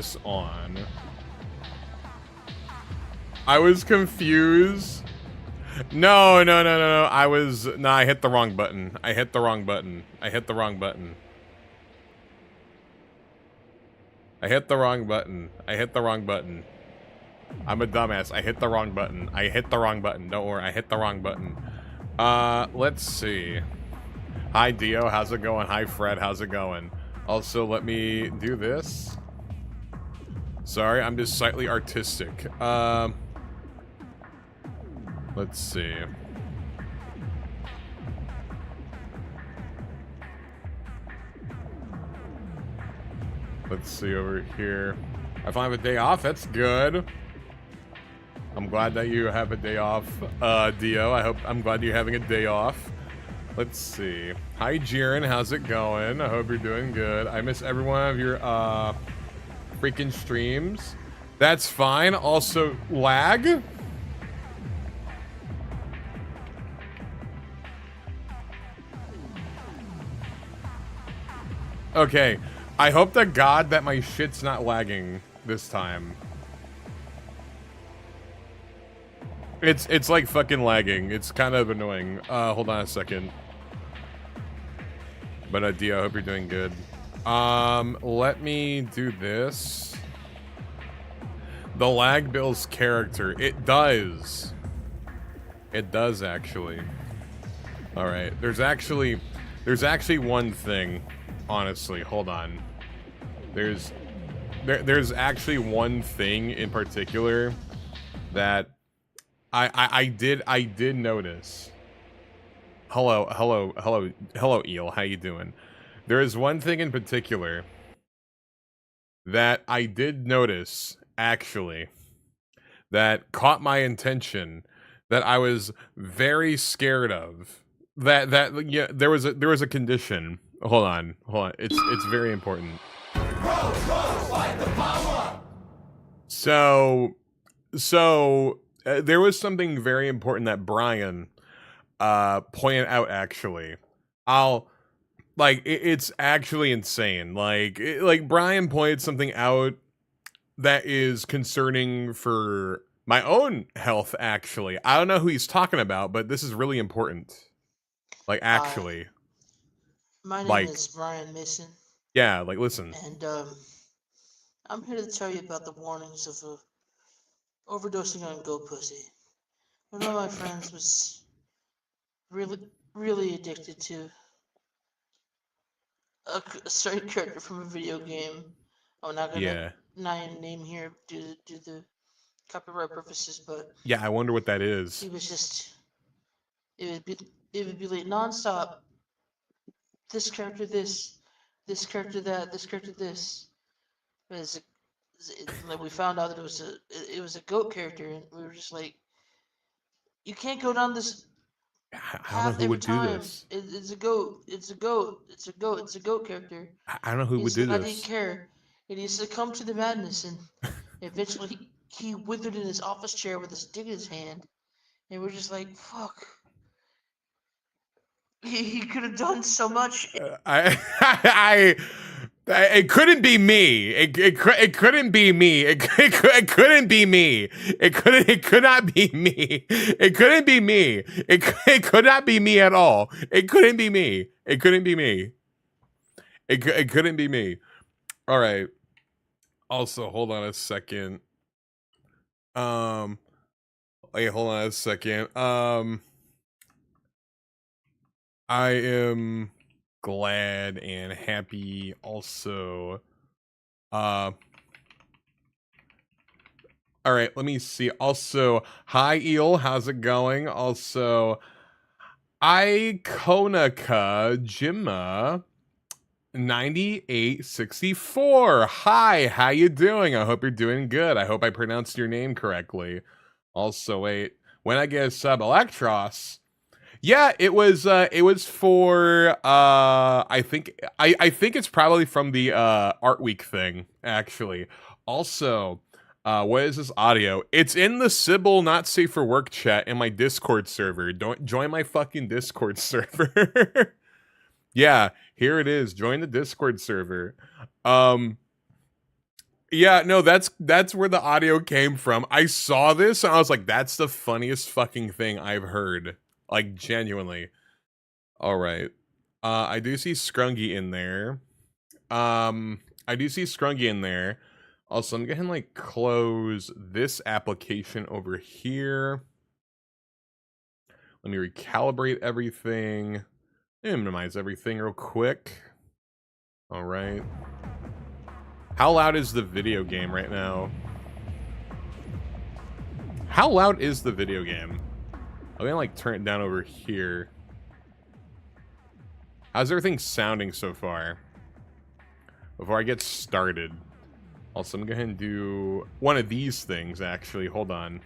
this on. I was confused. No. I hit the wrong button. I hit the wrong button. I hit the wrong button. I hit the wrong button. I hit the wrong button. I'm a dumbass. I hit the wrong button. I hit the wrong button. Don't worry. I hit the wrong button. Let's see. Hi, Dio. How's it going? Hi, Fred. How's it going? Also, let me do this. Sorry, I'm just slightly artistic. Let's see. Let's see over here. I finally have a day off. That's good. I'm glad that you have a day off, Dio. I'm glad you're having a day off. Let's see. Hi, Jiren. How's it going? I hope you're doing good. I miss every one of your freaking streams. That's fine. Also, lag. Okay. I hope to God that my shit's not lagging this time. It's like fucking lagging. It's kind of annoying. Hold on a second. But Dio, I hope you're doing good. Let me do this. The lag builds character. It does. It does actually. All right. There's actually one thing. Honestly, hold on. There's actually one thing in particular that I did notice. Hello, Eel. How you doing? There is one thing in particular that I did notice, actually, that caught my attention, that I was very scared of. Yeah, there was a condition. Hold on. It's very important. So there was something very important that Brian pointed out. Actually, it's actually insane. Like Brian pointed something out that is concerning for my own health. Actually, I don't know who he's talking about, but this is really important. Like, actually, my name is Brian Mason. Yeah, like, listen. And I'm here to tell you about the warnings of overdosing on goat pussy. One of my friends was really addicted to a certain character from a video game. I'm not gonna name here due to the copyright purposes, but yeah, I wonder what that is. He was just it would be like nonstop. This character, this character, that, this character, this. Like, we found out that it was a goat character, and we were just like, you can't go down this path every time. It's a goat. It's a goat. It's a goat. It's a goat character. I don't know who would do this. I didn't care. And he succumbed to the madness, and eventually he withered in his office chair with a stick in his hand. And we're just like, fuck. He could have done so much. It couldn't be me. It couldn't be me. It couldn't be me. It could not be me. It couldn't be me. It could not be me at all. It couldn't be me. It couldn't be me. It couldn't be me. All right. Also, hold on a second. Wait, hold on a second. I am glad and happy also. All right, let me see. Also, hi Eel, how's it going? Also, Ikonaka Jimma 9864. Hi, how you doing? I hope you're doing good. I hope I pronounced your name correctly. Also, wait, when I get a sub, Electros. Yeah, it was for I think it's probably from the Art Week thing, actually. Also, what is this audio? It's in the Sybil Not Safe for Work chat in my Discord server. Don't join my fucking Discord server. Yeah, here it is. Join the Discord server. Yeah, no, that's where the audio came from. I saw this and I was like, that's the funniest fucking thing I've heard. Like, genuinely. All right. I do see Scrungy in there. I do see Scrungy in there. Also, I'm gonna like close this application over here. Let me recalibrate everything. Minimize everything real quick. All right. How loud is the video game right now? How loud is the video game? I'm gonna like turn it down over here. How's everything sounding so far? Before I get started. Also, I'm gonna go ahead and do one of these things, actually. Hold on.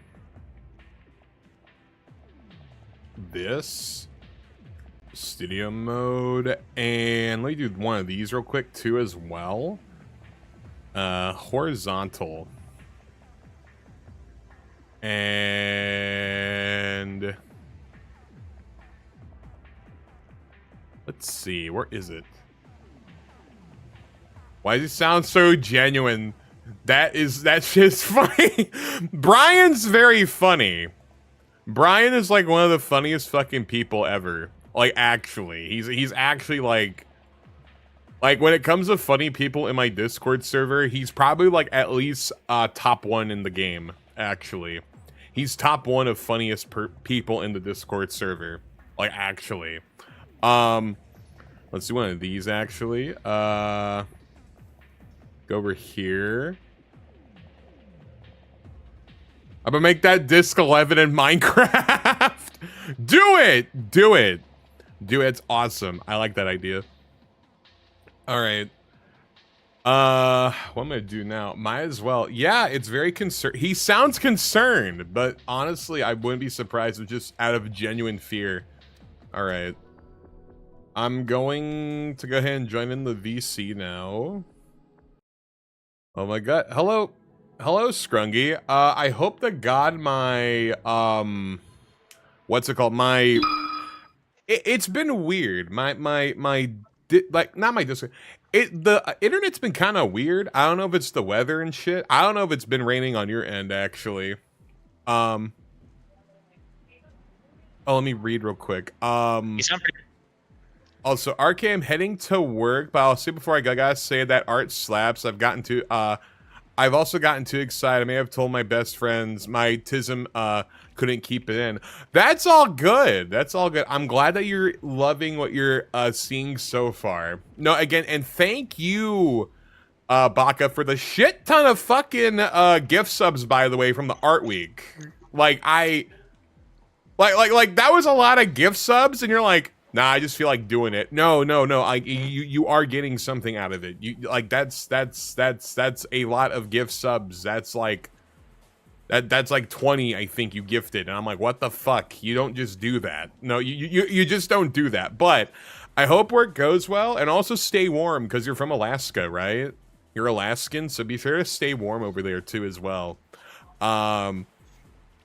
This. Studio mode. And let me do one of these real quick, too, as well. Horizontal. And... let's see, where is it? Why does it sound so genuine? That's just funny. Brian's very funny. Brian is like one of the funniest fucking people ever. Like, actually. He's actually like when it comes to funny people in my Discord server, he's probably like at least top 1 in the game, actually. He's top 1 of funniest people in the Discord server. Like, actually. Let's do one of these, actually. Go over here. I'm gonna make that disc 11 in Minecraft. Do it! Do it! Do it. It's awesome. I like that idea. Alright. What am I gonna do now? Might as well. Yeah, it's very concerned. He sounds concerned, but honestly, I wouldn't be surprised if just out of genuine fear. Alright. I'm going to go ahead and join in the VC now. Oh my god. Hello. Hello, Scrungy. I hope that God my, what's it called? My, it's been weird. Like, not my Discord. The internet's been kind of weird. I don't know if it's the weather and shit. I don't know if it's been raining on your end, actually. Oh, let me read real quick. You sound pretty. Also, RK, I'm heading to work, but I'll say before I go, I gotta say that art slaps. I've also gotten too excited. I may have told my best friends my tism couldn't keep it in. That's all good. That's all good. I'm glad that you're loving what you're seeing so far. No, again, and thank you, Baka, for the shit ton of fucking gift subs, by the way, from the Art Week. Like, that was a lot of gift subs, and you're like, nah, I just feel like doing it. No. You are getting something out of it. You like that's a lot of gift subs. That's like 20, I think you gifted, and I'm like, what the fuck? You don't just do that. No, you just don't do that. But I hope work goes well, and also stay warm because you're from Alaska, right? You're Alaskan, so be sure to stay warm over there too as well.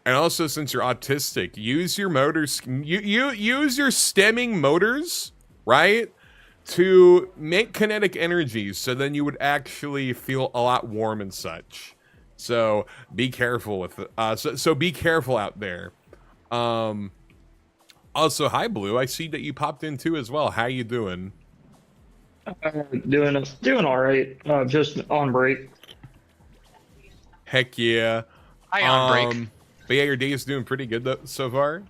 And also, since you're autistic, use your motors. You use your stemming motors, right, to make kinetic energies. So then you would actually feel a lot warm and such. So be careful with it. So be careful out there. Also, hi Blue. I see that you popped in too as well. How you doing? Doing all right. Just on break. Heck yeah. Hi, on break. But yeah, your day is doing pretty good so far.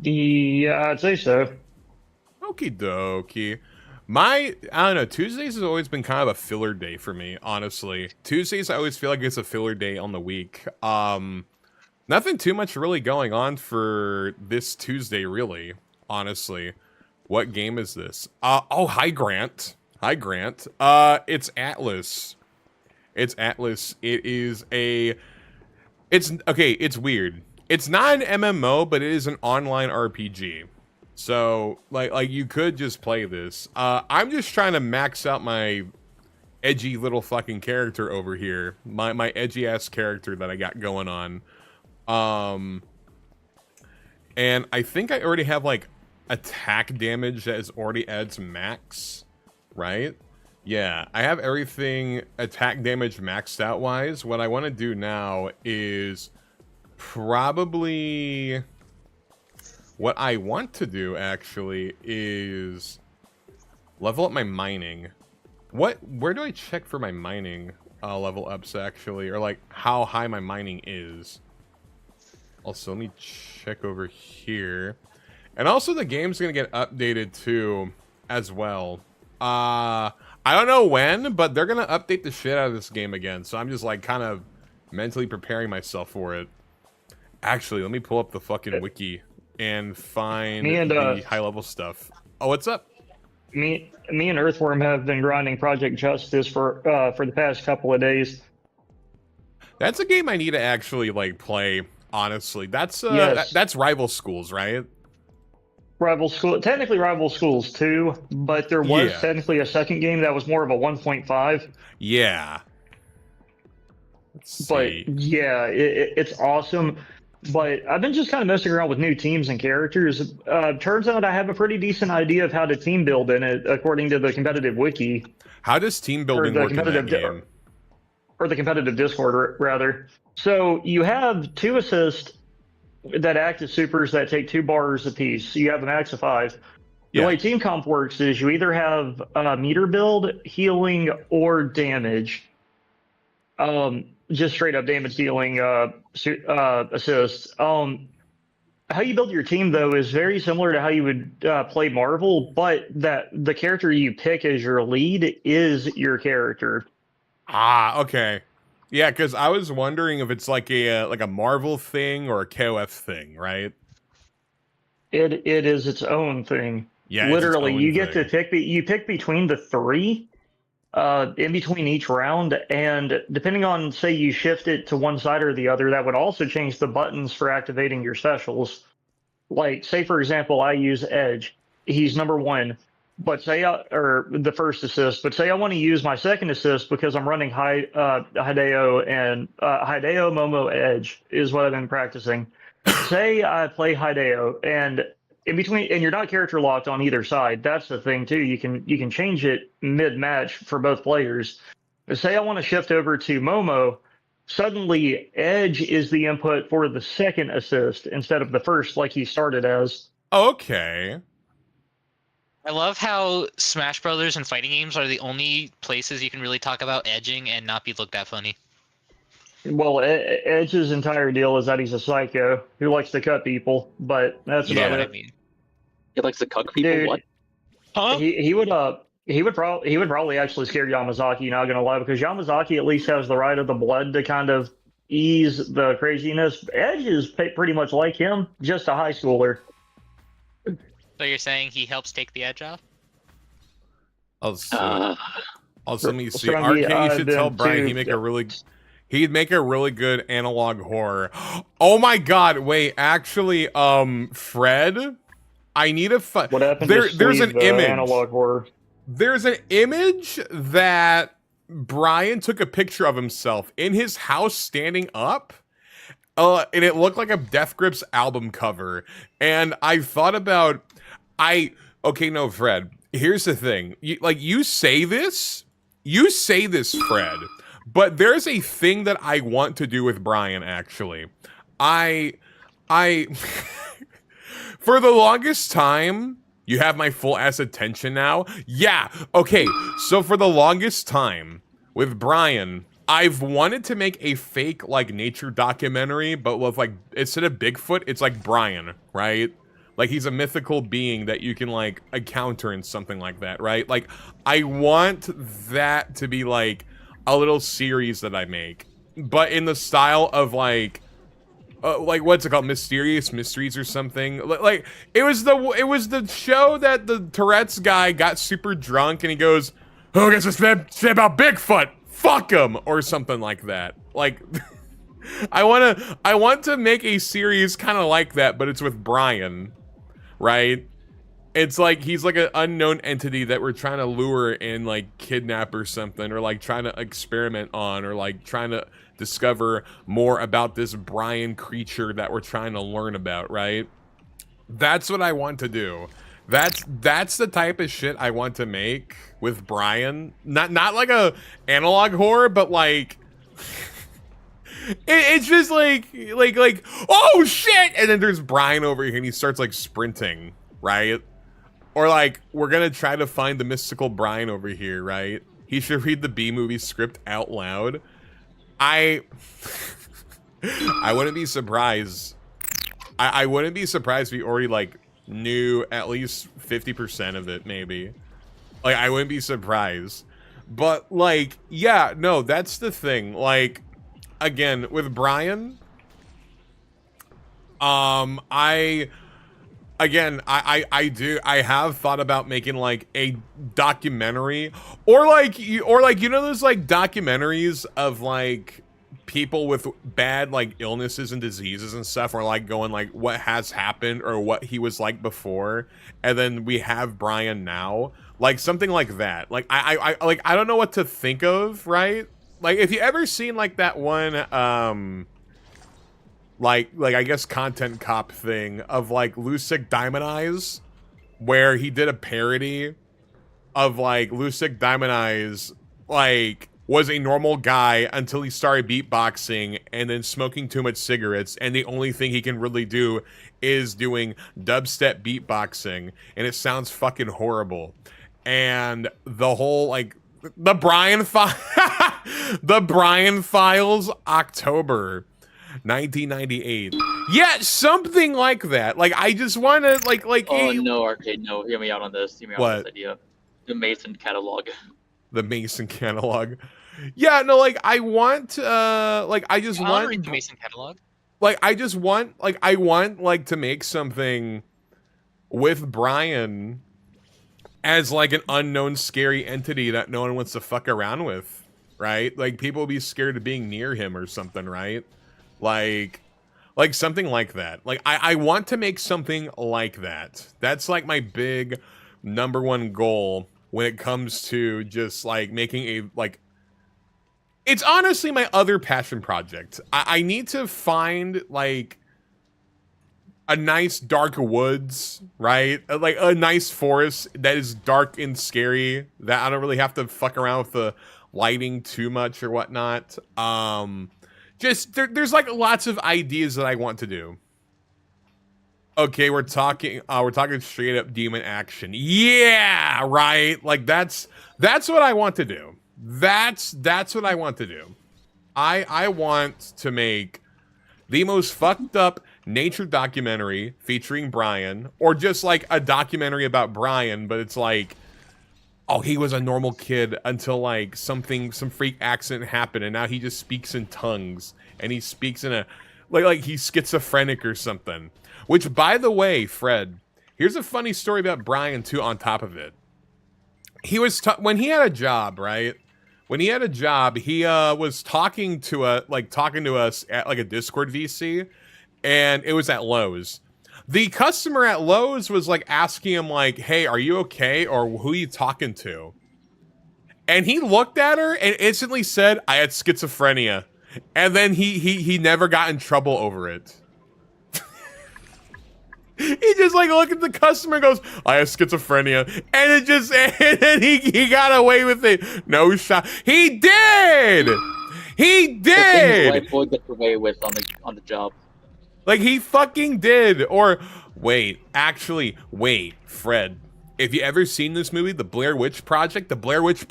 Yeah, I'd say so. Okie dokie. I don't know, Tuesdays has always been kind of a filler day for me, honestly. Tuesdays, I always feel like it's a filler day on the week. Nothing too much really going on for this Tuesday, really, honestly. What game is this? Oh, hi, Grant. Hi, Grant. It's Atlyss. It's Atlyss. It is a... It's weird. It's not an MMO, but it is an online RPG. So, like you could just play this. I'm just trying to max out my edgy little fucking character over here. My edgy ass character that I got going on. And I think I already have like attack damage that is already at its max, right? Yeah, I have everything attack damage maxed out wise. What I want to do now is probably... What I want to do, actually, is level up my mining. Where do I check for my mining level ups, actually? Or, like, how high my mining is? Also, let me check over here. And also, the game's gonna get updated, too, as well. I don't know when, but they're gonna update the shit out of this game again. So I'm just, like, kind of mentally preparing myself for it. Actually, let me pull up the fucking wiki and find the high-level stuff. Oh, what's up? Me and Earthworm have been grinding Project Justice for the past couple of days. That's a game I need to actually like play. Honestly, that's Yes. that's Rival Schools, right? Technically Rival Schools 2, but there was Yeah. technically a second game that was more of a 1.5. Yeah. Let's But see. yeah, it's awesome. But I've been just kind of messing around with new teams and characters. Turns out I have a pretty decent idea of how to team build in it, according to the competitive wiki. How does team building work in that game? Or the competitive Discord, rather. So you have 2 assists that act as supers that take 2 bars apiece. So you have a max of 5. The way team comp works is you either have meter build, healing, or damage. Just straight up damage dealing assists. How you build your team, though, is very similar to how you would play Marvel, but that the character you pick as your lead is your character. Ah, okay. Yeah, because I was wondering if it's like a Marvel thing or a KOF thing, right? It is its own thing. Yeah, literally, it's its own you get thing. to pick. You pick between the 3. In between each round, and depending on, say, you shift it to one side or the other, that would also change the buttons for activating your specials. Like, say, for example, I use Edge. He's number 1, but or the first assist. But say I want to use my second assist because I'm running Hideo and Hideo, Momo, Edge is what I've been practicing. Say I play Hideo, and in between, and you're not character locked on either side. That's the thing too. You can change it mid-match for both players. Say I want to shift over to Momo, suddenly Edge is the input for the second assist instead of the first, like he started as. Okay. I love how Smash Brothers and fighting games are the only places you can really talk about edging and not be looked at funny. Well, Edge's entire deal is that he's a psycho who likes to cut people, but that's You know about what it. I mean? He likes to cuck people. Dude, What? Huh? He would probably actually scare Yamazaki, not gonna lie, because Yamazaki at least has the right of the blood to kind of ease the craziness. Edge is pretty much like him, just a high schooler. So you're saying he helps take the edge off? Also, let me see. So, RK, you I've should been tell Brian to- he'd make a really good analog horror. Oh my god, wait, actually, Fred, I need a What happened? there's an image. Analog horror. There's an image that Brian took a picture of himself in his house standing up. And it looked like a Death Grips album cover. And I thought about okay, no, Fred. Here's the thing. You say this, Fred, but there's a thing that I want to do with Brian, actually. I for the longest time, you have my full ass attention now. Yeah, okay. So for the longest time with Brian, I've wanted to make a fake like nature documentary, but with like instead of Bigfoot, it's like Brian, right? Like he's a mythical being that you can like encounter in something like that, right? Like I want that to be like a little series that I make, but in the style of like what's it called, Mysterious Mysteries or something. Like it was the show that the Tourette's guy got super drunk and he goes, "Who gets to say about Bigfoot? Fuck him," or something like that. Like I want to make a series kind of like that, but it's with Brian, right? It's like he's like an unknown entity that we're trying to lure and like kidnap or something, or like trying to experiment on, or like trying to discover more about this Brian creature that we're trying to learn about, right? That's what I want to do. That's the type of shit I want to make with Brian. Not like a analog horror, but like it's just like oh shit, and then there's Brian over here and he starts like sprinting, right? Or like we're gonna try to find the mystical Brian over here, right? He should read the B movie script out loud. I wouldn't be surprised. I wouldn't be surprised if we already like knew at least 50% of it, maybe. Like I wouldn't be surprised. But like, yeah, no, that's the thing. Like, again, with Brian, I have thought about making like a documentary or like you know those like documentaries of like people with bad like illnesses and diseases and stuff, or like going like what has happened or what he was like before, and then we have Brian now, like something like that. Like I don't know what to think of, right? Like if you ever seen like that one like I guess content cop thing of like Lucic Diamond Eyes, where he did a parody of like Lucic Diamond Eyes like was a normal guy until he started beatboxing and then smoking too much cigarettes, and the only thing he can really do is doing dubstep beatboxing, and it sounds fucking horrible. And the whole like the Brian the Brian Files, October 1998. Yeah, something like that. Like I just want to like Oh no, Arcade, no. Hear me out on this. Hear me out on this idea. The Mason catalog. The Mason catalog. Yeah, no, like I want like I just want read the Mason catalog. Like I just want like I want like to make something with Brian as like an unknown scary entity that no one wants to fuck around with, right? Like people will be scared of being near him or something, right? Like something like that. Like I want to make something like that. That's like my big #1 goal when it comes to just like making a like, it's honestly my other passion project. I need to find like a nice dark woods, right? Like a nice forest that is dark and scary, that I don't really have to fuck around with the lighting too much or whatnot. Just there's like lots of ideas that I want to do. Okay, we're talking straight up demon action. Yeah, right. Like that's what I want to do. That's what I want to do. I want to make the most fucked up nature documentary featuring Brian, or just like a documentary about Brian, but it's like, oh, he was a normal kid until like some freak accident happened, and now he just speaks in tongues, and he speaks in a like he's schizophrenic or something. Which, by the way, Fred, here's a funny story about Brian too. On top of it, he was when he had a job, right? When he had a job, he was talking to us at like a Discord VC, and it was at Lowe's. The customer at Lowe's was like asking him like, "Hey, are you okay?" or "Who are you talking to?" And he looked at her and instantly said, "I had schizophrenia," and then he never got in trouble over it. He just like looked at the customer and goes, "I have schizophrenia," and then he got away with it. No shot. He did. He did. The things boy gets away with on the job. Like he fucking did. Or wait, Fred. If you ever seen this movie, The Blair Witch Project, but with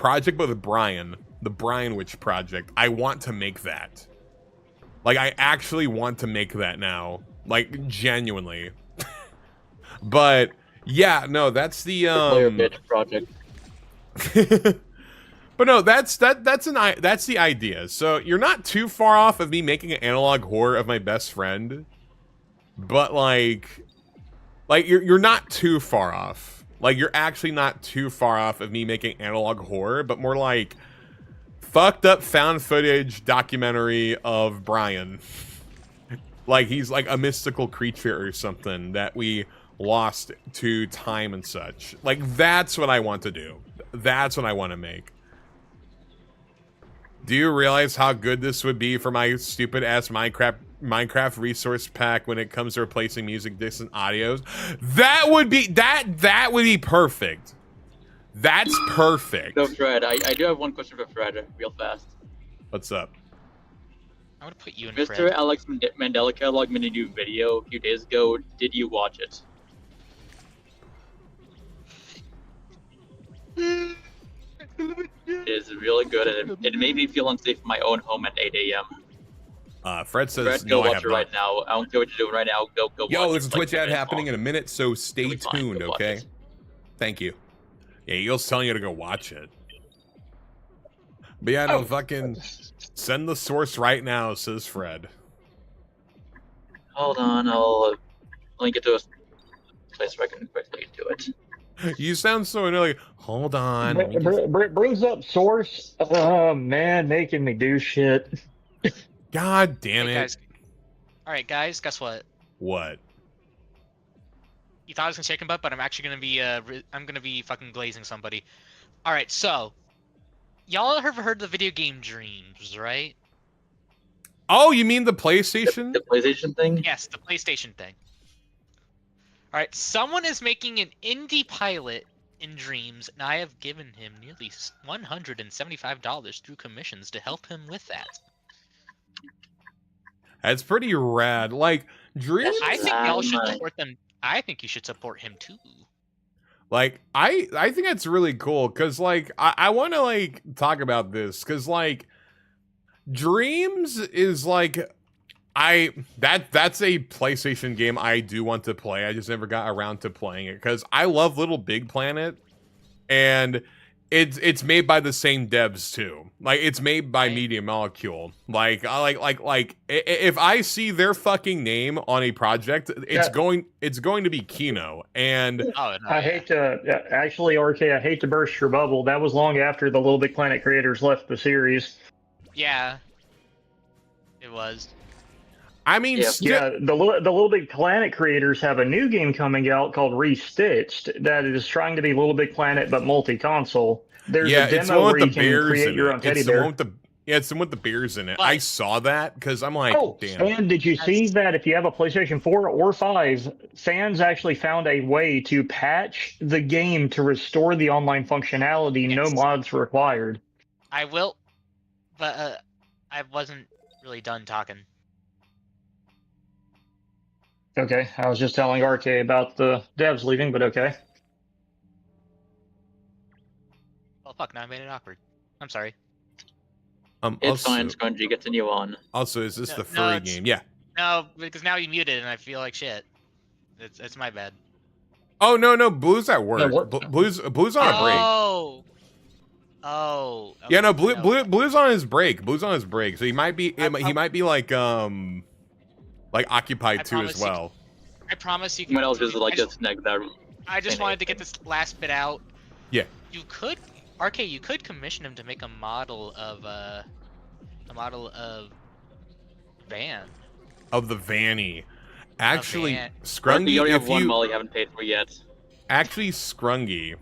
Brian, The Brian Witch Project, I want to make that. Like I actually want to make that now. Like genuinely. But yeah, no, that's the Blair Witch Project. But no, that's the idea. So you're not too far off of me making an analog horror of my best friend, but like you're not too far off. Like you're actually not too far off of me making analog horror, but more like fucked up found footage documentary of Brian. Like he's like a mystical creature or something that we lost to time and such. Like that's what I want to do. That's what I want to make. Do you realize how good this would be for my stupid ass Minecraft Minecraft resource pack when it comes to replacing music discs and audios. That would be perfect. That's perfect. No, Fred, I do have one question for Fred, real fast. What's up? I'm gonna put you in Mr. Fred. Alex Mandela Catalog made a new video a few days ago. Did you watch it? It is really good, and it made me feel unsafe in my own home at 8 a.m. Fred says, Fred, no, go I watch have it not. right now. I don't care what you're doing right now. Go Yo, watch there's it. a Twitch Like, ad happening in a minute, so stay It'll be fine. tuned, Go watch okay? it. Thank you. Yeah, Eagle's telling you to go watch it. But yeah, no, fucking send the source right now, says Fred. Hold on, let me get to a place where I can quickly do it. You sound so annoying. Hold on. Brings up source. Oh man, making me do shit. God damn Hey, it. guys. All right, guys. Guess what? What? You thought I was gonna chicken butt, but I'm actually gonna be I'm gonna be fucking glazing somebody. All right, so y'all have heard the video game Dreams, right? Oh, you mean the PlayStation? The PlayStation thing? Yes, the PlayStation thing. All right, someone is making an indie pilot in Dreams, and I have given him nearly $175 through commissions to help him with that. That's pretty rad. Like, Dreams? I think y'all should money. support them. I think you should support him too. Like, I think that's really cool, because, like, I want to, like, talk about this, because, like, Dreams is, like, that's a PlayStation game I do want to play. I just never got around to playing it, because I love Little Big Planet, and it's made by the same devs too. Like, it's made by Right. Media Molecule. Like, if I see their fucking name on a project, it's going to be Kino. And Oh, no, I hate to actually, RK. I hate to burst your bubble. That was long after the Little Big Planet creators left the series. Yeah, it was. I mean, Yeah. Yeah, the Little Big Planet creators have a new game coming out called Restitched that is trying to be Little Big Planet but multi-console. There's a it's the demo one where with you the can bears create in your it. own teddy It's the bear. one with the it's the one with the bears in it. But- I saw that because I'm like, Oh, damn. and did you see that if you have a PlayStation 4 or 5, fans actually found a way to patch the game to restore the online functionality, no Yes. mods required. I will, but I wasn't really done talking. Okay, I was just telling RK about the devs leaving, but okay. Well, fuck, now I made it awkward. I'm sorry. It's Also, fine, Scrungy. Continue on. also, is this No, the no, furry it's- game? Yeah. No, because now you muted and I feel like shit. It's my bad. Oh no, Blue's at work. what- Blue's on a break. Oh. Oh. Yeah, no, okay, Blue's on his break. Blue's on his break, so he might be I- he might be like occupied I too as promise you- well. I promise you. Someone else just like I just, this neck that. I just wanted to get this last bit out. Yeah. You could, RK. You could commission him to make a model of Van. Of the Vanny. Actually, van. Scrungy, You already have if one you mall you haven't paid for yet. actually Scrungy,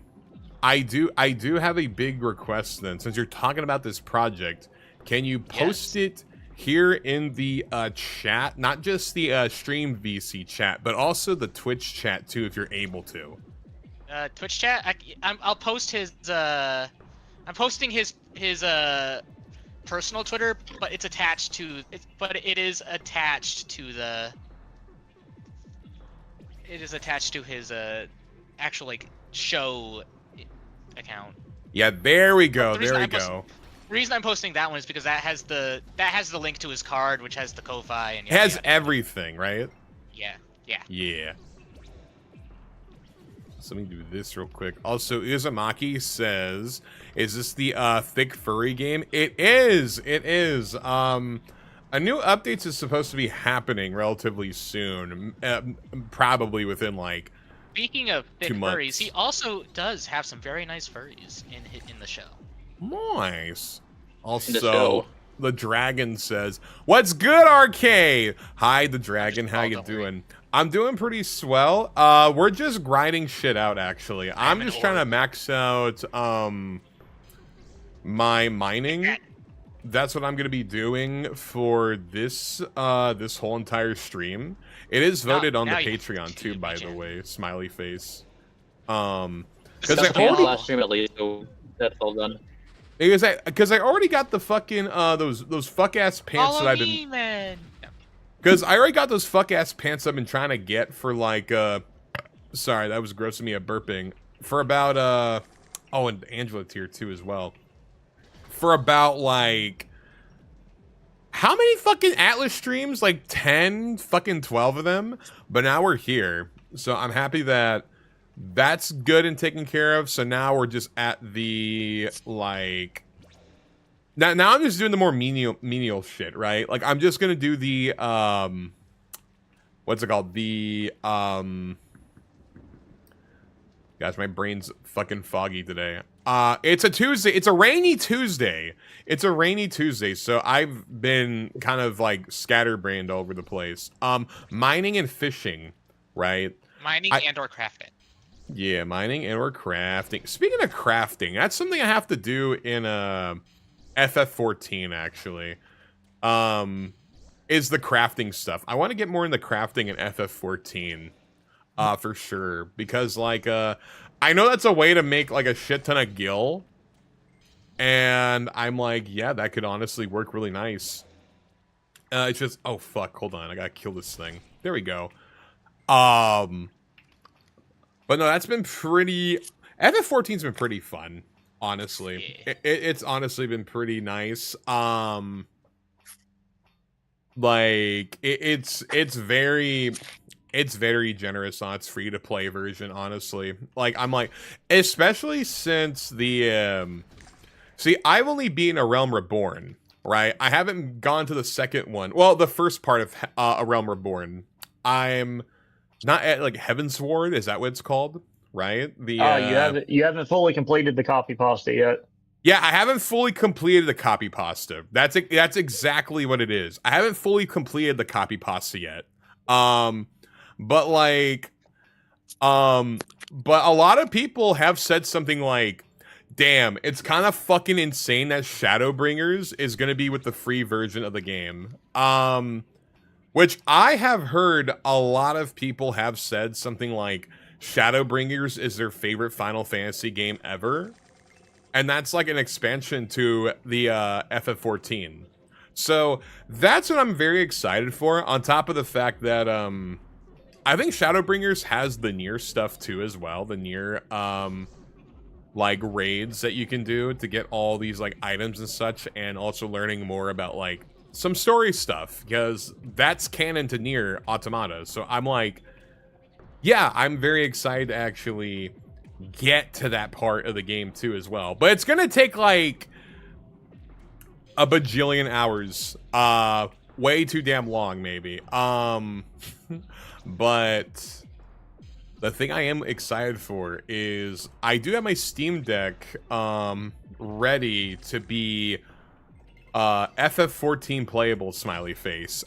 I do have a big request then. Since you're talking about this project, can you post it here in the chat? Not just the stream VC chat, but also the Twitch chat too, if you're able to. Twitch chat. I'll post his. I'm posting his personal Twitter, but it's attached to. It is attached to the. It is attached to his actual like show account. Yeah, there we go. The reason There we I post- go. The reason I'm posting that one is because that has the link to his card, which has the Ko-fi and It has yada. everything, right? Yeah. Yeah. So let me do this real quick. Also, Uzumaki says, "Is this the thick furry game?" It is. It is. A new update is supposed to be happening relatively soon, probably within like. Speaking of thick 2 months. furries, he also does have some very nice furries in the show. Nice. Also, show. the dragon says, "What's good, RK?" Hi, the dragon. How Oh, you don't worry. doing? I'm doing pretty swell. We're just grinding shit out, actually. I'm an just trying to orb. max out my mining. that's what I'm gonna be doing for this this whole entire stream. It is voted on the now you Patreon too, by the way. Smiley face. Because Because I already last stream at least, so that's all done. because I already got the fucking those fuck ass pants Follow that I've me, been man. No. because I already got those fuck ass pants I've been trying to get for like sorry, that was grossing me a burping for about oh, and Angela tier 2 as well. For about like how many fucking Atlyss streams? Like 10, fucking 12 of them. But now we're here. So I'm happy that that's good and taken care of. So now we're just at the, like... Now I'm just doing the more menial shit, right? Like, I'm just gonna do the, what's it called? The, Guys, my brain's fucking foggy today. It's a Tuesday. It's a rainy Tuesday. It's a rainy Tuesday, so I've been kind of like scatterbrained all over the place. Mining and fishing, right? Mining and or crafting. Yeah, mining and or crafting. Speaking of crafting, that's something I have to do in FF14 actually. Is the crafting stuff. I want to get more into crafting in FF14. For sure, because like I know that's a way to make like a shit ton of gil, and I'm like, yeah, that could honestly work really nice. It's just, oh fuck, hold on, I gotta kill this thing. There we go. But no, that's been pretty. FF14's been pretty fun, honestly. Yeah. It's honestly been pretty nice. Like it's very. It's very generous on its free-to-play version, honestly. Like, I'm like... Especially since the, See, I've only been A Realm Reborn, right? I haven't gone to the second one. Well, the first part of A Realm Reborn. I'm not at, like, Heavensward. Is that what it's called? Right? The, you haven't fully completed the copy pasta yet. Yeah, I haven't fully completed the copy pasta. That's exactly what it is. I haven't fully completed the copy pasta yet. But like, but a lot of people have said something like, damn, it's kind of fucking insane that Shadowbringers is going to be with the free version of the game. Which I have heard a lot of people have said something like Shadowbringers is their favorite Final Fantasy game ever. And that's like an expansion to the FF14. So that's what I'm very excited for, on top of the fact that, I think Shadowbringers has the Nier stuff too as well. The Nier, like, raids that you can do to get all these, like, items and such. And also learning more about, like, some story stuff. Because that's canon to Nier Automata. So I'm like, yeah, I'm very excited to actually get to that part of the game too as well. But it's gonna take, like, a bajillion hours. Way too damn long, maybe. But the thing I am excited for is I do have my Steam Deck ready to be FF14 playable, smiley face.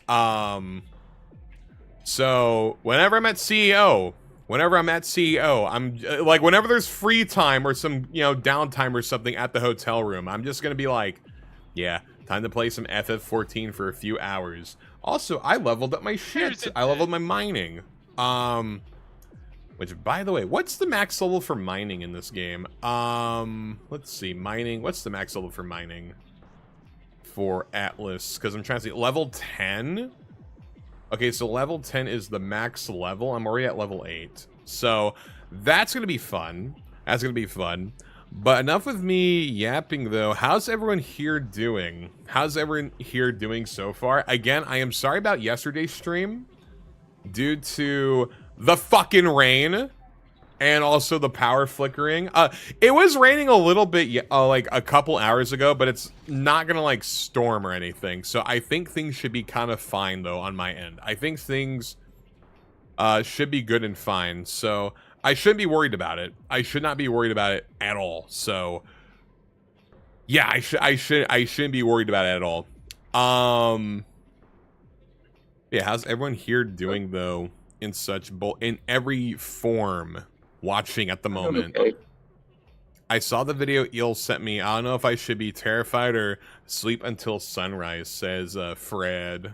So whenever I'm at CEO, I'm like, whenever there's free time or some, you know, downtime or something at the hotel room, I'm just gonna be like, yeah, time to play some FF14 for a few hours. Also, I leveled up my shit. I leveled my mining. Which, by the way, what's the max level for mining in this game? Let's see, mining. What's the max level for mining for Atlyss? Because I'm trying to see, level 10. Okay, so level 10 is the max level. I'm already at level 8, so that's gonna be fun. That's gonna be fun. But enough with me yapping, though. How's everyone here doing? How's everyone here doing so far? Again, I am sorry about yesterday's stream due to the fucking rain and also the power flickering. It was raining a little bit, like a couple hours ago, but it's not gonna like storm or anything. So I think things should be kind of fine, though, on my end. I think things should be good and fine. So I shouldn't be worried about it. I should not be worried about it at all. So yeah, I shouldn't be worried about it at all. Yeah, how's everyone here doing, though, in such in every form watching at the moment? Okay. I saw the video Eel sent me. I don't know if I should be terrified or sleep until sunrise, says Fred.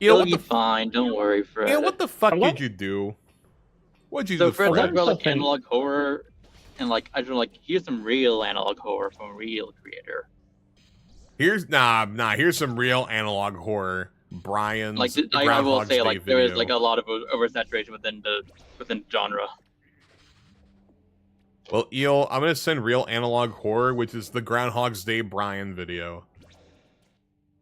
You'll be fine. Don't worry, Fred. Eel, what the fuck did you do? What'd you do, Fred? Fred? Talk about like analog horror, and like I don't like. Here's some real analog horror from a real creator. Here's some real analog horror. Brian's like I will say, like there is like a lot of oversaturation within genre. Well, Eel, I'm gonna send real analog horror, which is the Groundhog's Day Brian video.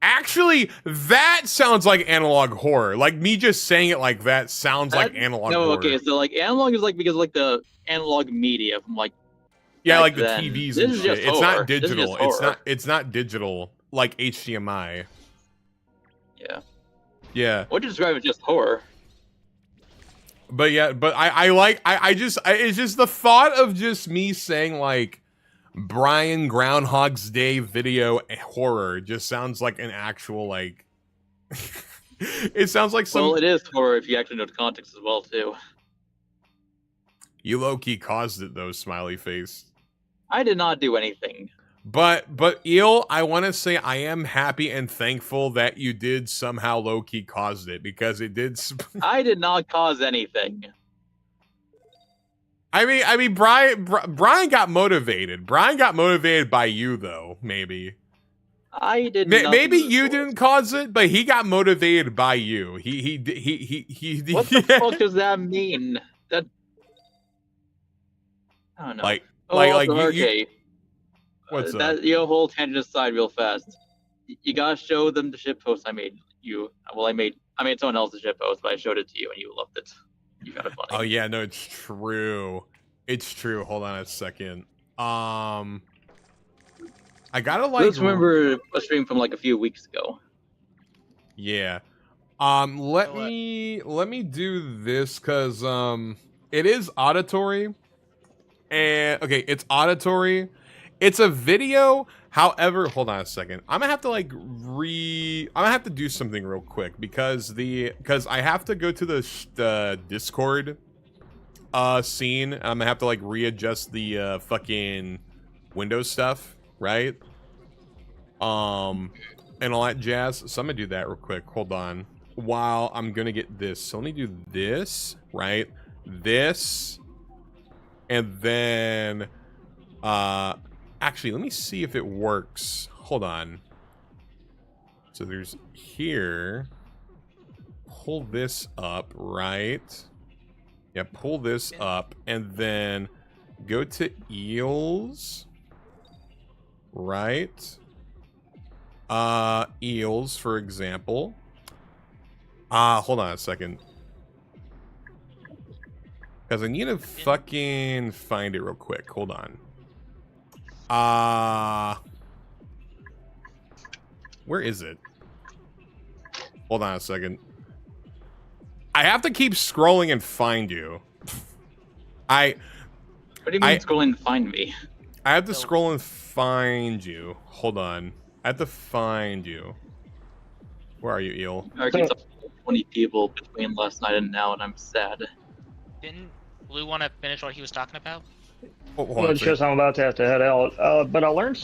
Actually, that sounds like analog horror. Like me just saying it like that sounds like analog horror. No, okay, so like analog is like because like the analog media from like like the then. TVs and shit. It's not digital. It's not digital like HDMI. Yeah. Yeah. What do you describe as just horror? But yeah, but it's just the thought of just me saying like Brian Groundhog's Day video horror just sounds like an actual like it sounds like some. Well, it is horror if you actually know the context as well too. You low-key caused it though, smiley face. I did not do anything. But Eel, I want to say I am happy and thankful that you did somehow low-key caused it because it did. I did not cause anything. I mean, Brian got motivated. Brian got motivated by you, though. Maybe. I did. Maybe you didn't cause it, but he got motivated by you. He. What the fuck does that mean? That. I don't know. Like okay. What's that? Your whole tangent aside, real fast. You gotta show them the shitpost I made you. Well, I made someone else's shitpost, but I showed it to you and you loved it. You got it funny. Oh yeah, no, it's true. It's true. Hold on a second. I gotta like. Just remember a stream from like a few weeks ago. Yeah. Let me do this because it is auditory. And okay, it's auditory. It's a video. However, hold on a second. I'm gonna have to like I'm gonna have to do something real quick because I have to go to the Discord scene. I'm gonna have to like readjust the fucking Windows stuff, right? And all that jazz. So I'm gonna do that real quick. Hold on. While I'm gonna get this. So let me do this, right? This, and then actually, let me see if it works. Hold on. So there's here. Pull this up, right? Yeah, pull this up. And then go to Eels. Right? Eels, for example. Hold on a second. Because I need to fucking find it real quick. Hold on. Where is it? Hold on a second. I have to keep scrolling and find you. What do you mean scrolling and find me? I have to scroll and find you. Hold on. I have to find you. Where are you, Eel? I argued 20 people between last night and now, and I'm sad. Didn't Blue want to finish what he was talking about? Well, it's just I'm about to have to head out. But I learned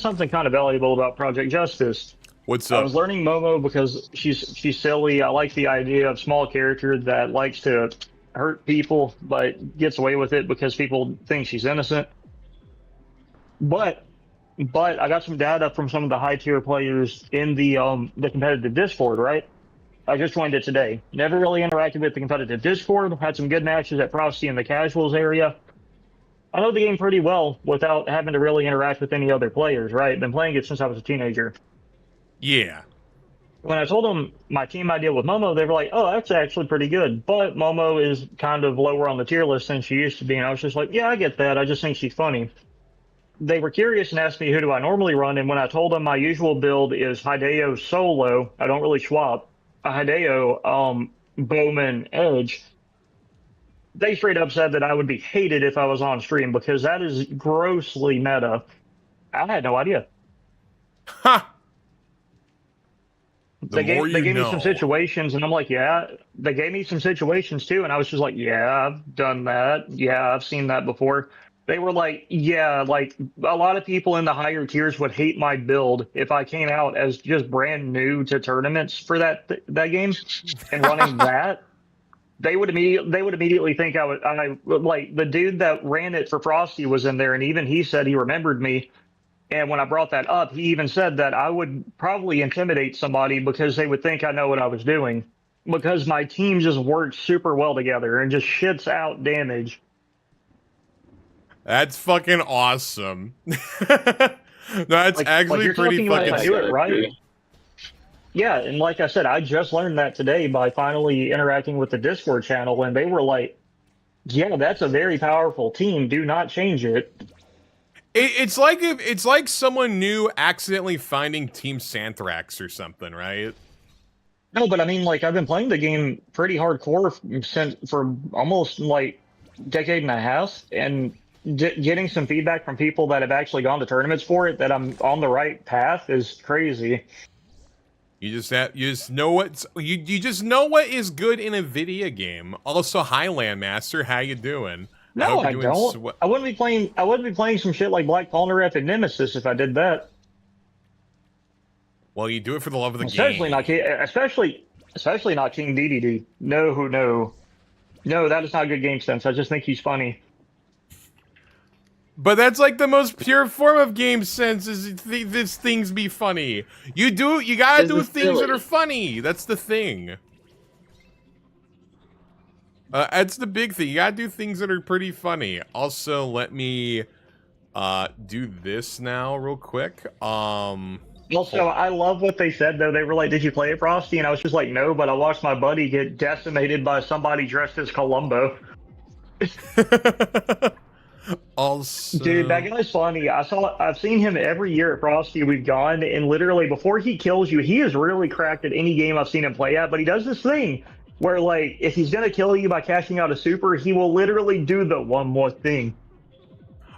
something kind of valuable about Project Justice. What's up? I was learning Momo because she's silly. I like the idea of small character that likes to hurt people but gets away with it because people think she's innocent. But I got some data from some of the high tier players in the competitive Discord, right? I just joined it today. Never really interacted with the competitive Discord. Had some good matches at Frosty in the casuals area. I know the game pretty well without having to really interact with any other players, right? Been playing it since I was a teenager. Yeah. When I told them my team idea with Momo, they were like, oh, that's actually pretty good. But Momo is kind of lower on the tier list than she used to be. And I was just like, yeah, I get that. I just think she's funny. They were curious and asked me who do I normally run. And when I told them my usual build is Hideo solo, I don't really swap. Hideo, Bowman, Edge. They straight up said that I would be hated if I was on stream because that is grossly meta. I had no idea. Ha! They gave me some situations, and I'm like, yeah. They gave me some situations too, and I was just like, yeah, I've done that. Yeah, I've seen that before. They were like, yeah, like a lot of people in the higher tiers would hate my build if I came out as just brand new to tournaments for that game and running that. They would immediately think I like the dude that ran it for Frosty was in there, and even he said he remembered me. And when I brought that up, he even said that I would probably intimidate somebody because they would think I know what I was doing, because my team just works super well together and just shits out damage. That's fucking awesome. That's actually pretty fucking do it right. Yeah, and like I said, I just learned that today by finally interacting with the Discord channel, and they were like, yeah, that's a very powerful team. Do not change it. It's like someone new accidentally finding Team Santhrax or something, right? No, but I mean, like, I've been playing the game pretty hardcore for almost like a decade and a half, and getting some feedback from people that have actually gone to tournaments for it, that I'm on the right path, is crazy. You just know what is good in a video game. Also, hi Landmaster, how you doing? No, I don't. I wouldn't be playing some shit like Black Polnareff and Nemesis if I did that. Well, you do it for the love of the game. Especially not King DDD. No, that is not good game sense. I just think he's funny. But that's like the most pure form of game sense, is this things be funny. You gotta do things that are funny. That's the thing. That's the big thing. You gotta do things that are pretty funny. Also, let me do this now real quick. Also, I love what they said, though. They were like, did you play it, Frosty? And I was just like, no, but I watched my buddy get decimated by somebody dressed as Columbo. Also, dude, that guy's funny. I've seen him every year at Frosty we've gone, and literally before he kills you, he is really cracked at any game I've seen him play at. But he does this thing where, like, if he's gonna kill you by cashing out a super, he will literally do the one more thing.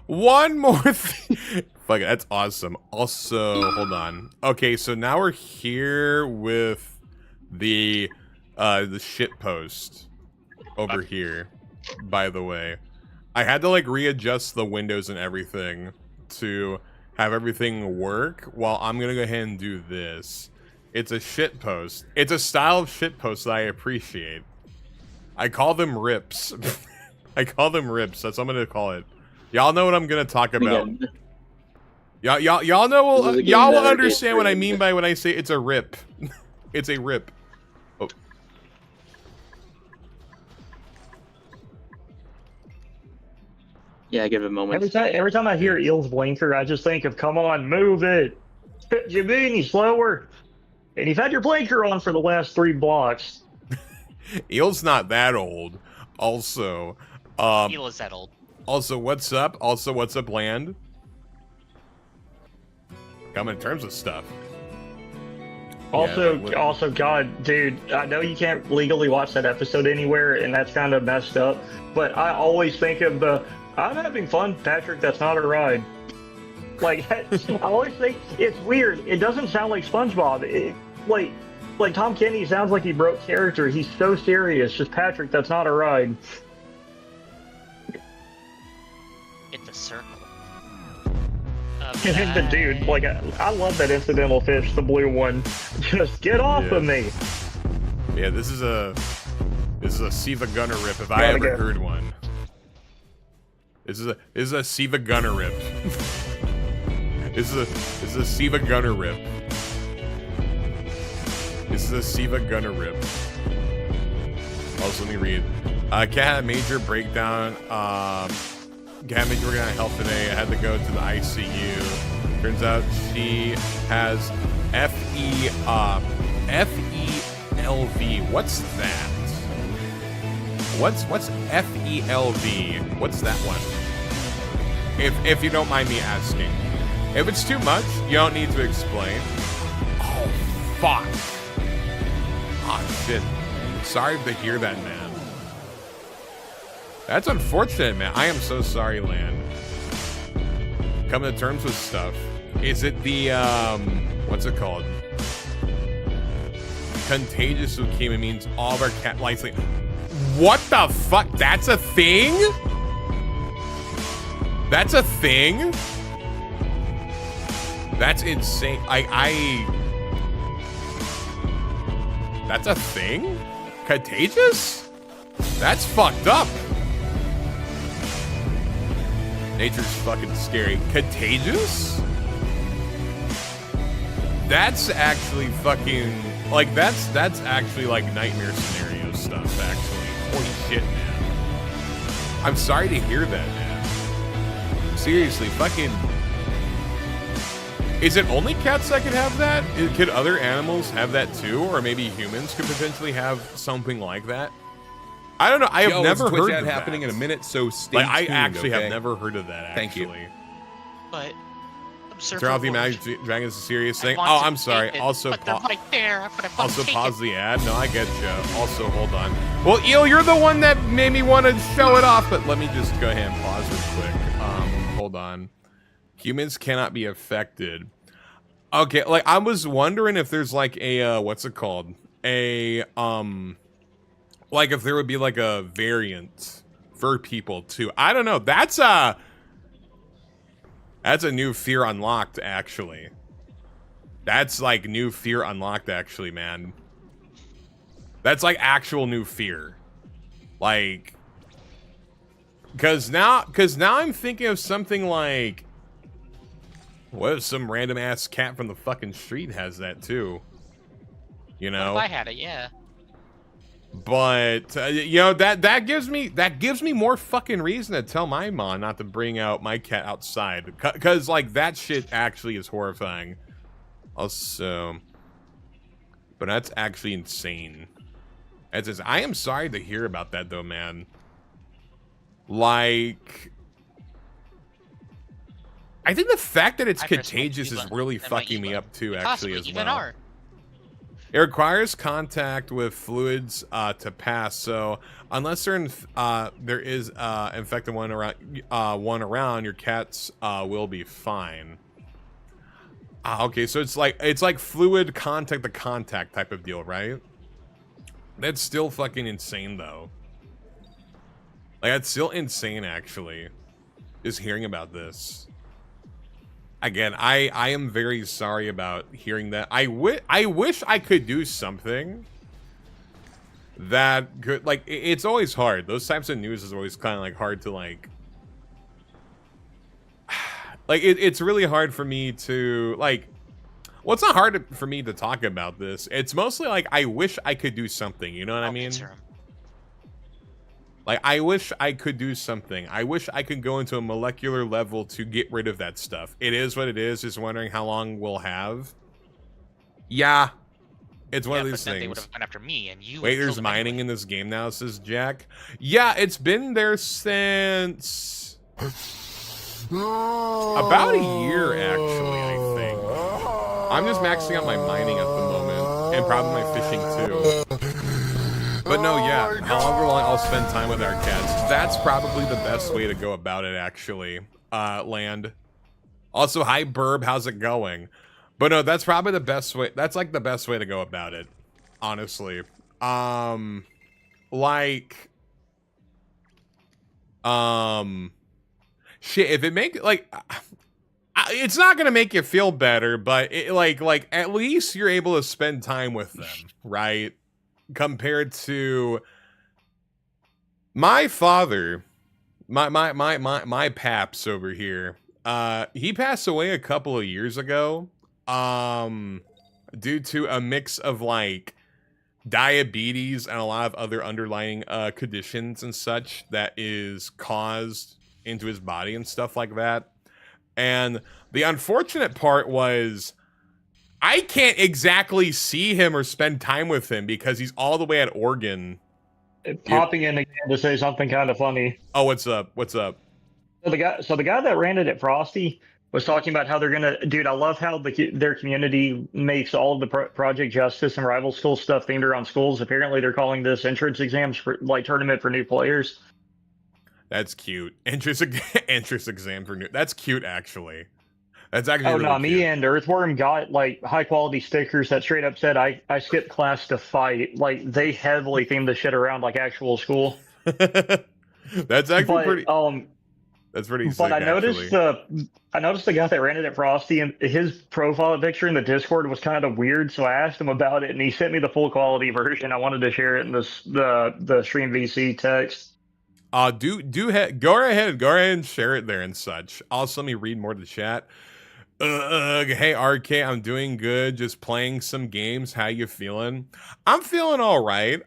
One more thing. Fuck it, that's awesome. Also, hold on. Okay, so now we're here with the shit post over here. By the way, I had to like readjust the windows and everything to have everything work. While I'm gonna go ahead and do this. It's a shit post. It's a style of shit post that I appreciate. I call them rips. I call them rips. That's what I'm gonna call it. Y'all know what I'm gonna talk about. Y'all know. Y'all will understand what I mean by when I say it's a rip. It's a rip. Oh. Yeah, give it a moment. Every time I hear Eel's blinker, I just think of, come on, move it. Jabini, slower. And you've had your blinker on for the last 3 blocks. Eel's not that old. Also, Eel is that old. Also, what's up? Also, what's up, land? Coming in terms of stuff. Also, God, dude, I know you can't legally watch that episode anywhere, and that's kind of messed up. But I always think of I'm having fun, Patrick. That's not a ride. Like, I always think it's weird. It doesn't sound like SpongeBob. Like Tom Kenny sounds like he broke character. He's so serious. Just Patrick. That's not a ride. It's a circle. The dude, like, I love that incidental fish, the blue one. Just get off of me. Yeah, this is a Siva Gunner rip if I ever heard one. This is a Siva Gunner rip. This is a Siva Gunner rip. This is a Siva Gunner rip. Also, let me read. Cat had a major breakdown. Cat major working on health today. I had to go to the ICU. Turns out she has FELV. What's that? What's FELV? What's that one? If you don't mind me asking. If it's too much, you don't need to explain. Oh, fuck. Oh, shit. Sorry to hear that, man. That's unfortunate, man. I am so sorry, Land. Coming to terms with stuff. Is it the, what's it called? Contagious leukemia means all of our cat lights. What the fuck? That's a thing? That's a thing? That's insane. That's a thing? Contagious? That's fucked up. Nature's fucking scary. Contagious? That's actually fucking, like, that's actually like nightmare scenario stuff, actually. Holy shit, man. I'm sorry to hear that, man. Seriously, fucking. Is it only cats that could have that? Could other animals have that too? Or maybe humans could potentially have something like that? I don't know. I have never heard of that happening in a minute, so stay tuned. I actually have never heard of that, actually. Thank you. But Turn off the Imagine Dragons is a serious thing. Oh, I'm sorry. Also, also pause the ad. No, I get you. Also, hold on. Well, Eel, you're the one that made me want to show it off, but let me just go ahead and pause real quick. Hold on. Humans cannot be affected. Okay, like, I was wondering if there's like a, what's it called? A, like if there would be like a variant for people too. I don't know. That's a new fear unlocked, actually. That's like new fear unlocked, actually, man. That's like actual new fear. Like, cause now I'm thinking of something like, what if some random ass cat from the fucking street has that too? You know? If I had it, yeah. But you know, that gives me more fucking reason to tell my mom not to bring out my cat outside, cause like that shit actually is horrifying. Also, but that's actually insane. I am sorry to hear about that though, man. Like, I think the fact that it's contagious is really fucking me up too, actually, as well. It requires contact with fluids to pass, so unless there is infected one around, your cats will be fine. Okay, so it's like fluid contact to contact type of deal, right? That's still fucking insane, though. Like, that's still insane, actually, just hearing about this. Again, I am very sorry about hearing that. I wish I could do something that could, like, it's always hard. Those types of news is always kind of like hard to like it's really hard for me to like, well, it's not hard for me to talk about this. It's mostly like I wish I could do something, you know what I mean? Like, I wish I could do something. I wish I could go into a molecular level to get rid of that stuff. It is what it is. Just wondering how long we'll have. Yeah. It's one of these things. They would have gone after me and you. Wait, there's mining in this game now, says Jack. Yeah, it's been there since about a year, actually, I think. I'm just maxing out my mining at the moment. And probably my fishing, too. But no, yeah, however long I'll spend time with our cats, that's probably the best way to go about it, actually, Land. Also, hi, Burb, how's it going? But no, that's probably the best way, that's like the best way to go about it, honestly. Shit, if it make, like, it's not gonna make you feel better, but, it, like, at least you're able to spend time with them, right? Compared to my father, my paps over here, he passed away a couple of years ago, due to a mix of like diabetes and a lot of other underlying conditions and such that is caused into his body and stuff like that. And the unfortunate part was, I can't exactly see him or spend time with him because he's all the way at Oregon. Popping in again to say something kind of funny. Oh, what's up? What's up? So the guy that ran it at Frosty was talking about how they're gonna. Dude, I love how their community makes all of the Project Justice and Rival School stuff themed around schools. Apparently, they're calling this entrance exams for like tournament for new players. That's cute. Entrance exam for new. That's cute, actually. That's actually really cute. Me and Earthworm got like high quality stickers that straight up said I skipped class to fight. Like, they heavily themed the shit around like actual school. That's actually pretty. That's pretty But sick, I noticed actually. I noticed the guy that ran it at Frosty, and his profile picture in the Discord was kind of weird. So I asked him about it, and he sent me the full quality version. I wanted to share it in the stream VC text. Go ahead and share it there and such. Also, let me read more to the chat. Hey RK, I'm doing good. Just playing some games. How you feeling? I'm feeling all right.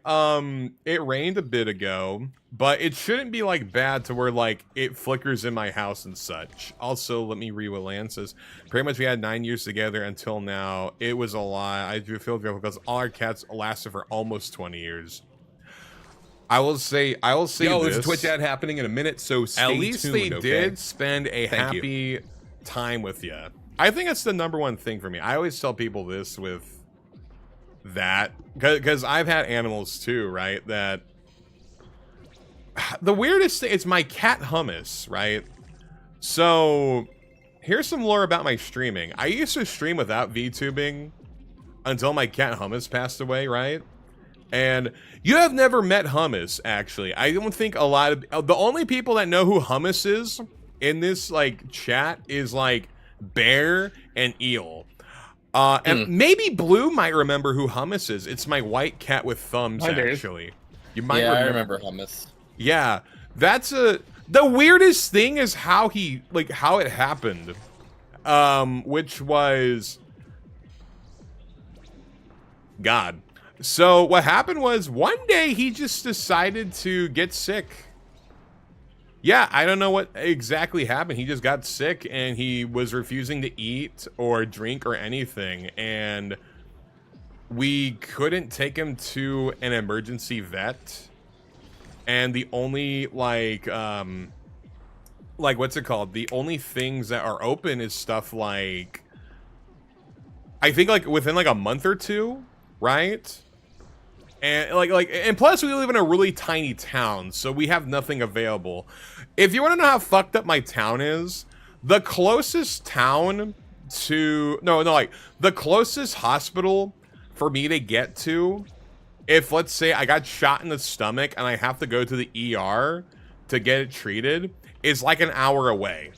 It rained a bit ago, but it shouldn't be like bad to where like it flickers in my house and such. Also, let me read what Lan says. Pretty much we had 9 years together until now. It was a lie. I do feel good because all our cats lasted for almost 20 years. I will say Yo, this. there's a Twitch ad happening in a minute, so stay At least tuned, they okay? did spend a Thank happy time with you. I think that's the number one thing for me. I always tell people this with that, because I've had animals too, right? That the weirdest thing, it's my cat Hummus, right? So here's some lore about my streaming. I used to stream without VTubing until my cat Hummus passed away, right? And you have never met Hummus, actually. I don't think a lot of the only people that know who Hummus is in this like chat is like Bear and Eel. And maybe Blue might remember who Hummus is. It's my white cat with thumbs, I do. actually. You might Yeah, I remember hummus. Yeah, that's the weirdest thing is how it happened. Which was God. So what happened was one day he just decided to get sick. Yeah, I don't know what exactly happened. He just got sick and he was refusing to eat or drink or anything. And we couldn't take him to an emergency vet. And the only like what's it called? The only things that are open is stuff like, I think like within like a month or two, right? And and plus we live in a really tiny town, so we have nothing available. If you want to know how fucked up my town is, the closest town to the closest hospital for me to get to, if let's say I got shot in the stomach and I have to go to the ER to get it treated, is like an hour away.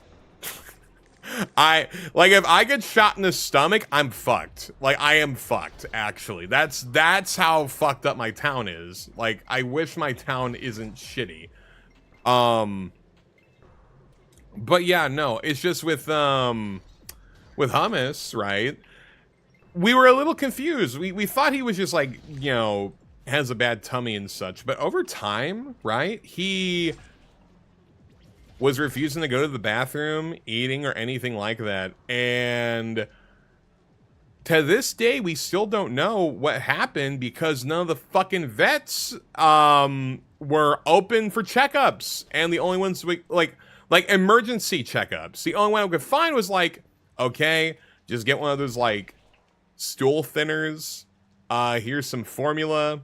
If I get shot in the stomach, I'm fucked. Like, I am fucked, actually. That's how fucked up my town is. Like, I wish my town isn't shitty. But yeah, no, it's just with Hummus, right? We were a little confused. We thought he was just like, you know, has a bad tummy and such. But over time, right, he was refusing to go to the bathroom, eating, or anything like that. And to this day, we still don't know what happened because none of the fucking vets were open for checkups. And the only ones like emergency checkups. The only one I could find was like, okay, just get one of those like stool thinners. Here's some formula.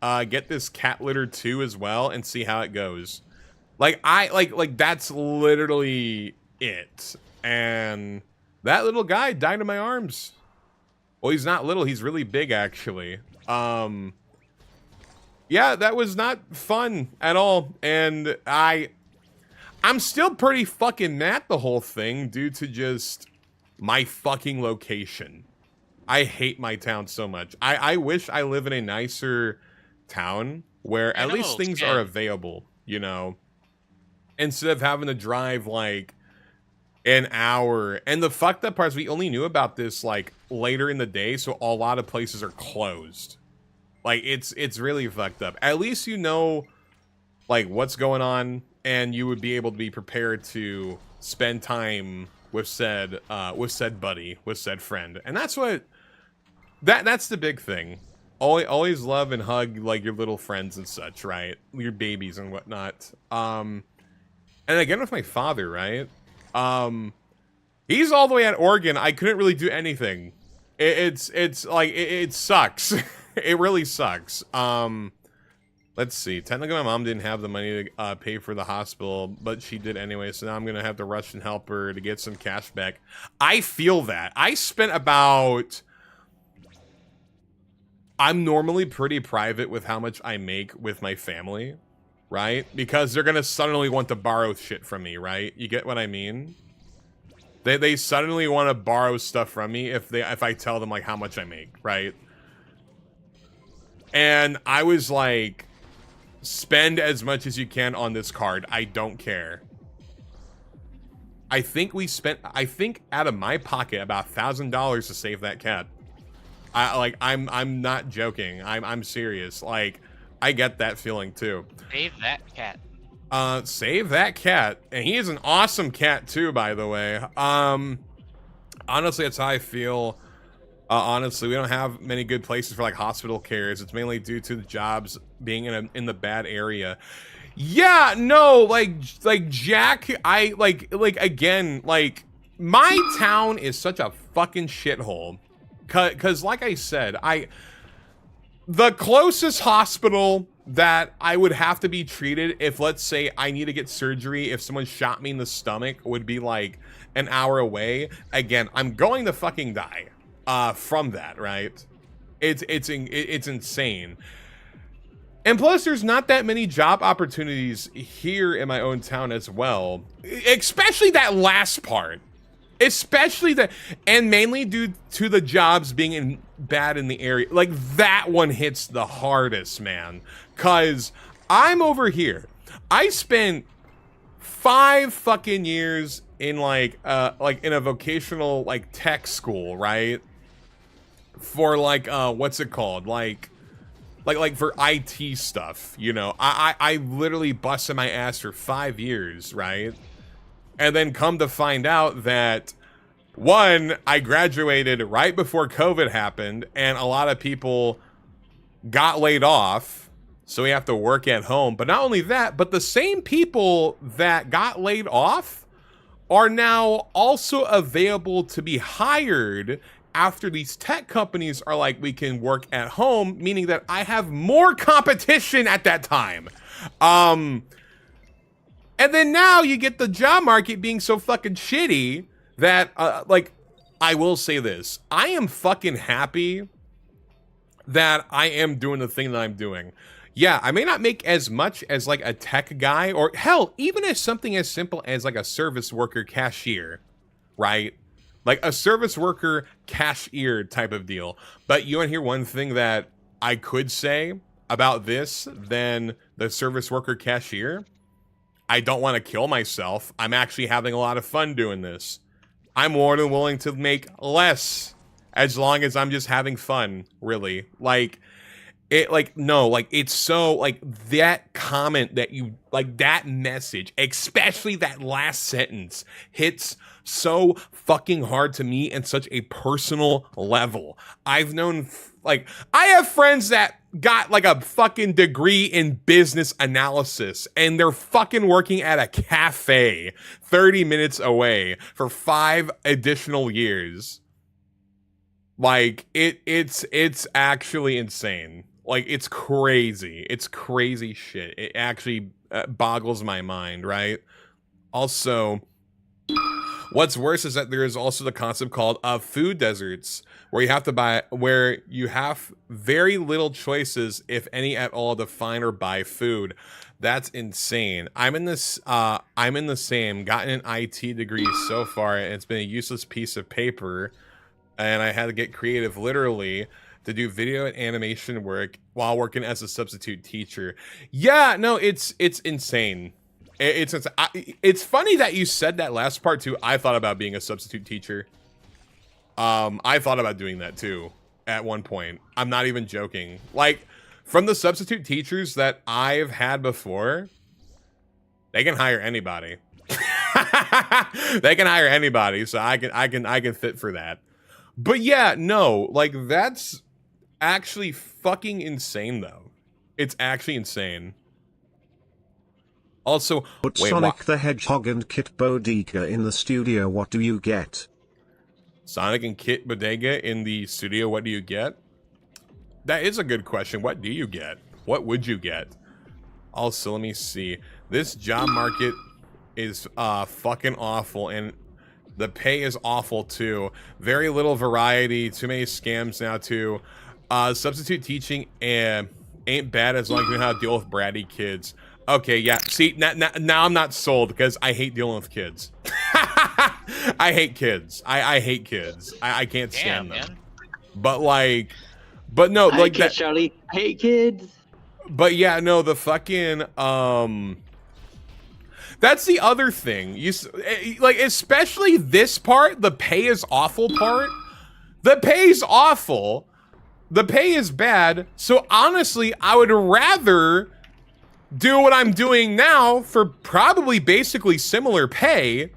Get this cat litter too as well and see how it goes. Like that's literally it. And that little guy died in my arms. Well, he's not little, he's really big actually. Yeah, that was not fun at all. And I'm still pretty fucking mad at the whole thing due to just my fucking location. I hate my town so much. I wish I live in a nicer town where at least things are available, you know? Instead of having to drive like an hour. And the fucked up part is we only knew about this like later in the day, so a lot of places are closed. Like it's really fucked up. At least you know like what's going on and you would be able to be prepared to spend time with said buddy, with said friend. And that's what that's the big thing. Always love and hug like your little friends and such, right? Your babies and whatnot. And again with my father, right? He's all the way at Oregon. I couldn't really do anything. It's like it sucks. It really sucks. Let's see. Technically, my mom didn't have the money to pay for the hospital, but she did anyway. So now I'm gonna have to rush and help her to get some cash back. I feel that. I spent about. I'm normally pretty private with how much I make with my family. right? Because they're gonna suddenly want to borrow shit from me, right? You get what I mean? They suddenly want to borrow stuff from me if I tell them like how much I make, right? And I was like, spend as much as you can on this card. I don't care. I think out of my pocket about $1,000 to save that cat. I'm not joking. I'm serious. Like, I get that feeling too. Save that cat. Save that cat. And he is an awesome cat too, by the way. Honestly, that's how I feel. Honestly, we don't have many good places for like hospital cares. It's mainly due to the jobs being in the bad area. Yeah, no, like Jack, again, like my town is such a fucking shithole. Cause like I said, the closest hospital that I would have to be treated if, let's say, I need to get surgery, if someone shot me in the stomach, would be like an hour away. Again, I'm going to fucking die from that, right? It's insane. And plus, there's not that many job opportunities here in my own town as well. Especially that last part. Especially that, and mainly due to the jobs being bad in the area. Like, that one hits the hardest, man. Cause I'm over here. I spent 5 fucking years in like in a vocational like tech school, right? For like what's it called? Like for IT stuff, you know. I literally busted my ass for 5 years, right? And then come to find out that, one, I graduated right before COVID happened, and a lot of people got laid off, so we have to work at home. But not only that, but the same people that got laid off are now also available to be hired after these tech companies are like, we can work at home, meaning that I have more competition at that time. And then now you get the job market being so fucking shitty that, like, I will say this. I am fucking happy that I am doing the thing that I'm doing. Yeah, I may not make as much as, like, a tech guy, or, hell, even as something as simple as, like, a service worker cashier, right? Like, a service worker cashier type of deal. But you want to hear one thing that I could say about this than the service worker cashier? I don't want to kill myself. I'm actually having a lot of fun doing this. I'm more than willing to make less as long as I'm just having fun, really. Like, it's so, like, that comment that you, like, that message, especially that last sentence, hits so fucking hard to me in such a personal level. I've known, like, I have friends that got like a fucking degree in business analysis and they're fucking working at a cafe 30 minutes away for 5 additional years. Like, it's actually insane. Like, it's crazy. It's crazy shit. It actually boggles my mind, right? Also, what's worse is that there is also the concept called food deserts, where you have very little choices, if any at all, to find or buy food. That's insane. I'm in the same, gotten an IT degree so far, and it's been a useless piece of paper, and I had to get creative, literally, to do video and animation work while working as a substitute teacher. Yeah, no, it's insane. It's funny that you said that last part too. I thought about being a substitute teacher. I thought about doing that too at one point. I'm not even joking. Like, from the substitute teachers that I've had before, they can hire anybody. They can hire anybody, so I can fit for that. But yeah, no, like, that's actually fucking insane though. It's actually insane. Also, put Sonic the Hedgehog and Kit Bodega in the studio, what do you get? Sonic and Kit Bodega in the studio, what do you get? That is a good question. What do you get? What would you get? Also, let me see. This job market is fucking awful, and the pay is awful too. Very little variety, too many scams now too. Substitute teaching ain't bad as long as you know how to deal with bratty kids. Okay, yeah. See, now I'm not sold because I hate dealing with kids. I hate kids. I hate kids. I can't stand them. Man. But like, but no, like that. Charlie. I hate kids. But yeah, no, the fucking that's the other thing. Like, especially this part, the pay is awful part. The pay's awful. The pay is bad. So honestly, I would rather do what I'm doing now for probably basically similar pay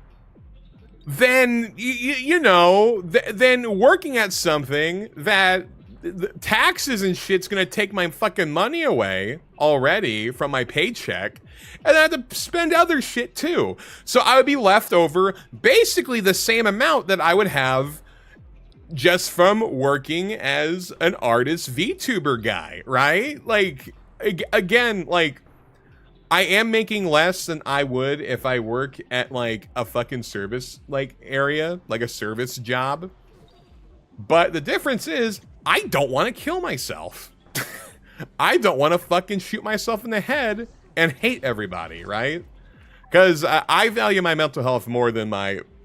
than, you know, than working at something that the taxes and shit's gonna take my fucking money away already from my paycheck, and I have to spend other shit too. So I would be left over basically the same amount that I would have just from working as an artist VTuber guy, right? Like, again, like, I am making less than I would if I work at like a fucking service like area, like a service job. But the difference is I don't want to kill myself. I don't want to fucking shoot myself in the head and hate everybody, right? Because I value my mental health more than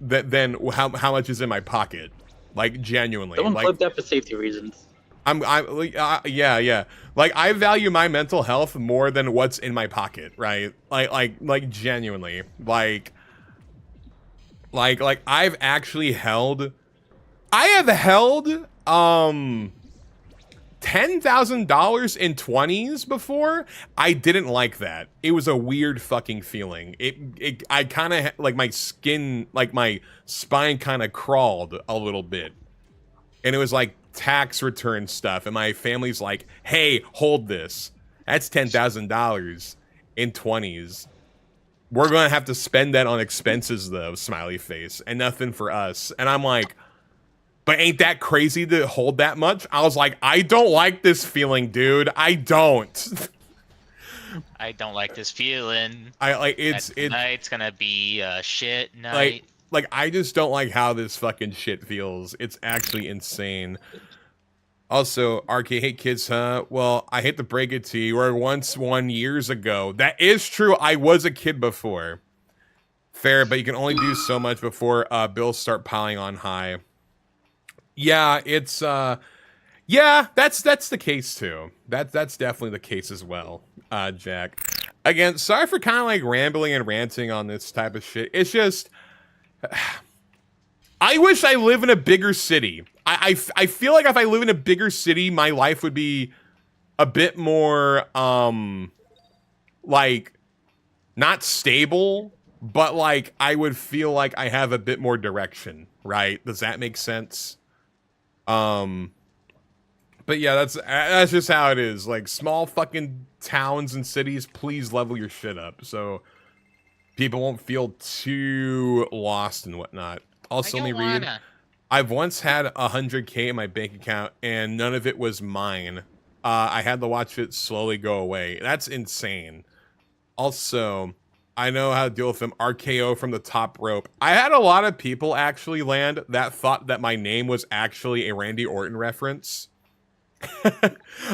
than how much is in my pocket. Like, genuinely. Someone like, flipped that for safety reasons. Yeah. Like, I value my mental health more than what's in my pocket, right? Like genuinely. Like I've actually held, I have held, $10,000 in 20s before. I didn't like that. It was a weird fucking feeling. I kind of, like, my skin, like, my spine kind of crawled a little bit. And it was like tax return stuff. And my family's like, hey, hold this. That's $10,000 in 20s. We're going to have to spend that on expenses, though, smiley face. And nothing for us. And I'm like, but ain't that crazy to hold that much? I was like, I don't like this feeling, dude. I don't. I don't like this feeling. Tonight's gonna be a shit night. Like, I just don't like how this fucking shit feels. It's actually insane. Also, RK, hate kids, huh? Well, I hate to break it to you. You were once one years ago. That is true. I was a kid before. Fair, but you can only do so much before bills start piling on high. Yeah, it's yeah, that's the case too. That's definitely the case as well, Jack. Again, sorry for kind of like rambling and ranting on this type of shit. It's just, I wish I live in a bigger city. I feel like if I live in a bigger city, my life would be a bit more like, not stable, but like I would feel like I have a bit more direction, right? Does that make sense? But yeah, that's just how it is. Like, small fucking towns and cities, please level your shit up so people won't feel too lost and whatnot. Also, let me read. I've once had 100K in my bank account and none of it was mine. I had to watch it slowly go away. That's insane. Also, I know how to deal with them. RKO from the top rope. I had a lot of people actually land that thought that my name was actually a Randy Orton reference.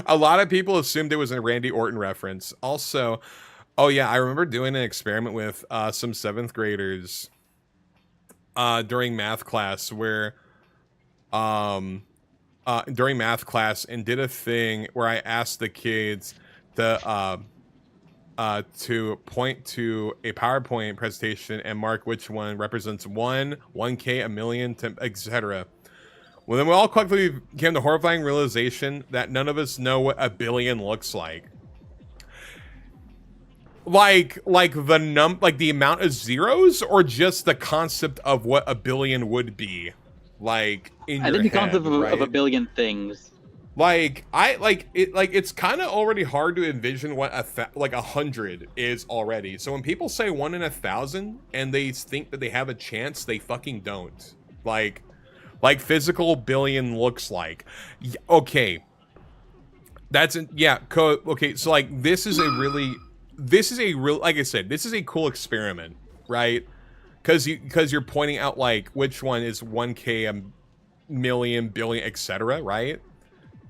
A lot of people assumed it was a Randy Orton reference. Also, oh yeah, I remember doing an experiment with some 7th graders during math class where during math class and did a thing where I asked the kids to point to a PowerPoint presentation and mark which one represents 1, 1K, a million, etc. Well, then we all quickly came to horrifying realization that none of us know what a billion looks like. Like the amount of zeros, or just the concept of what a billion would be, like in your head. I think the concept of a billion things. Like it's kind of already hard to envision what 100 is already. So when people say 1 in 1,000 and they think that they have a chance, they fucking don't. Like physical billion looks like. Okay, that's okay. So like this is a real, like I said, this is a cool experiment, right? Because you're pointing out like which one is 1K, a million, billion, etc., right?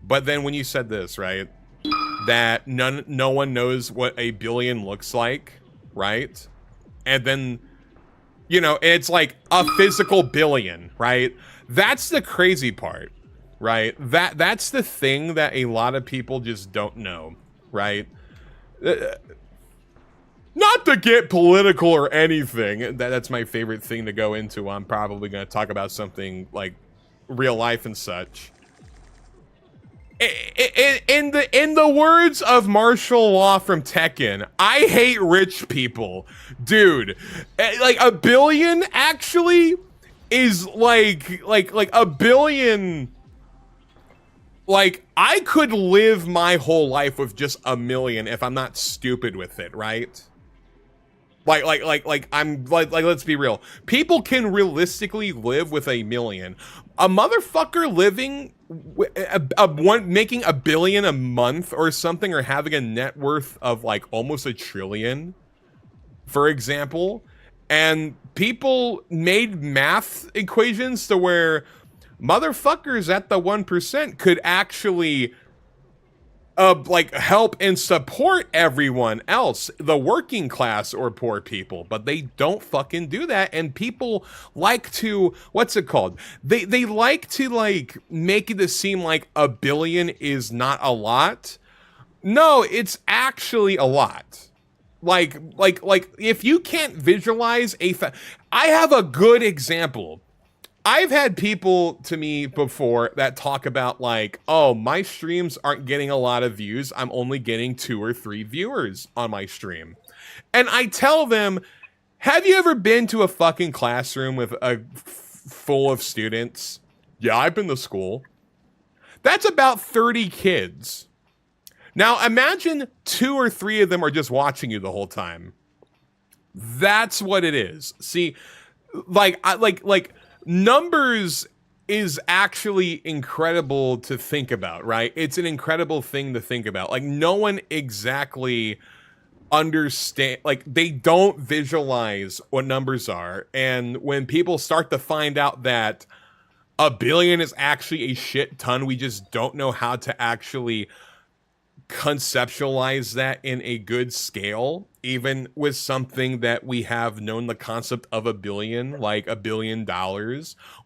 But then when you said this, right, that no one knows what a billion looks like, right? And then, you know, it's like a physical billion, right? That's the crazy part, right? That's the thing that a lot of people just don't know, right? Not to get political or anything. That's my favorite thing to go into. I'm probably going to talk about something like real life and such. In the words of martial law from Tekken, I hate rich people. Dude, like a billion actually is like a billion. Like, I could live my whole life with just a million if I'm not stupid with it, right? I'm let's be real. People can realistically live with a million. A motherfucker living making $1 billion a month or something, or having a net worth of like almost $1 trillion, for example, and people made math equations to where motherfuckers at the 1% could actually like help and support everyone else, the working class or poor people, but they don't fucking do that. And people like to, what's it called? They like to like make it seem like $1 billion is not a lot. No, it's actually a lot. Like if you can't visualize I have a good example. I've had people to me before that talk about like, oh, my streams aren't getting a lot of views. I'm only getting 2 or 3 viewers on my stream. And I tell them, have you ever been to a fucking classroom with full of students? Yeah, I've been to school. That's about 30 kids. Now imagine 2 or 3 of them are just watching you the whole time. That's what it is. See, like numbers is actually incredible to think about, right? It's an incredible thing to think about. Like, no one exactly understand, like, they don't visualize what numbers are. And when people start to find out that $1 billion is actually a shit ton, we just don't know how to actually conceptualize that in a good scale, even with something that we have known the concept of $1 billion, like $1 billion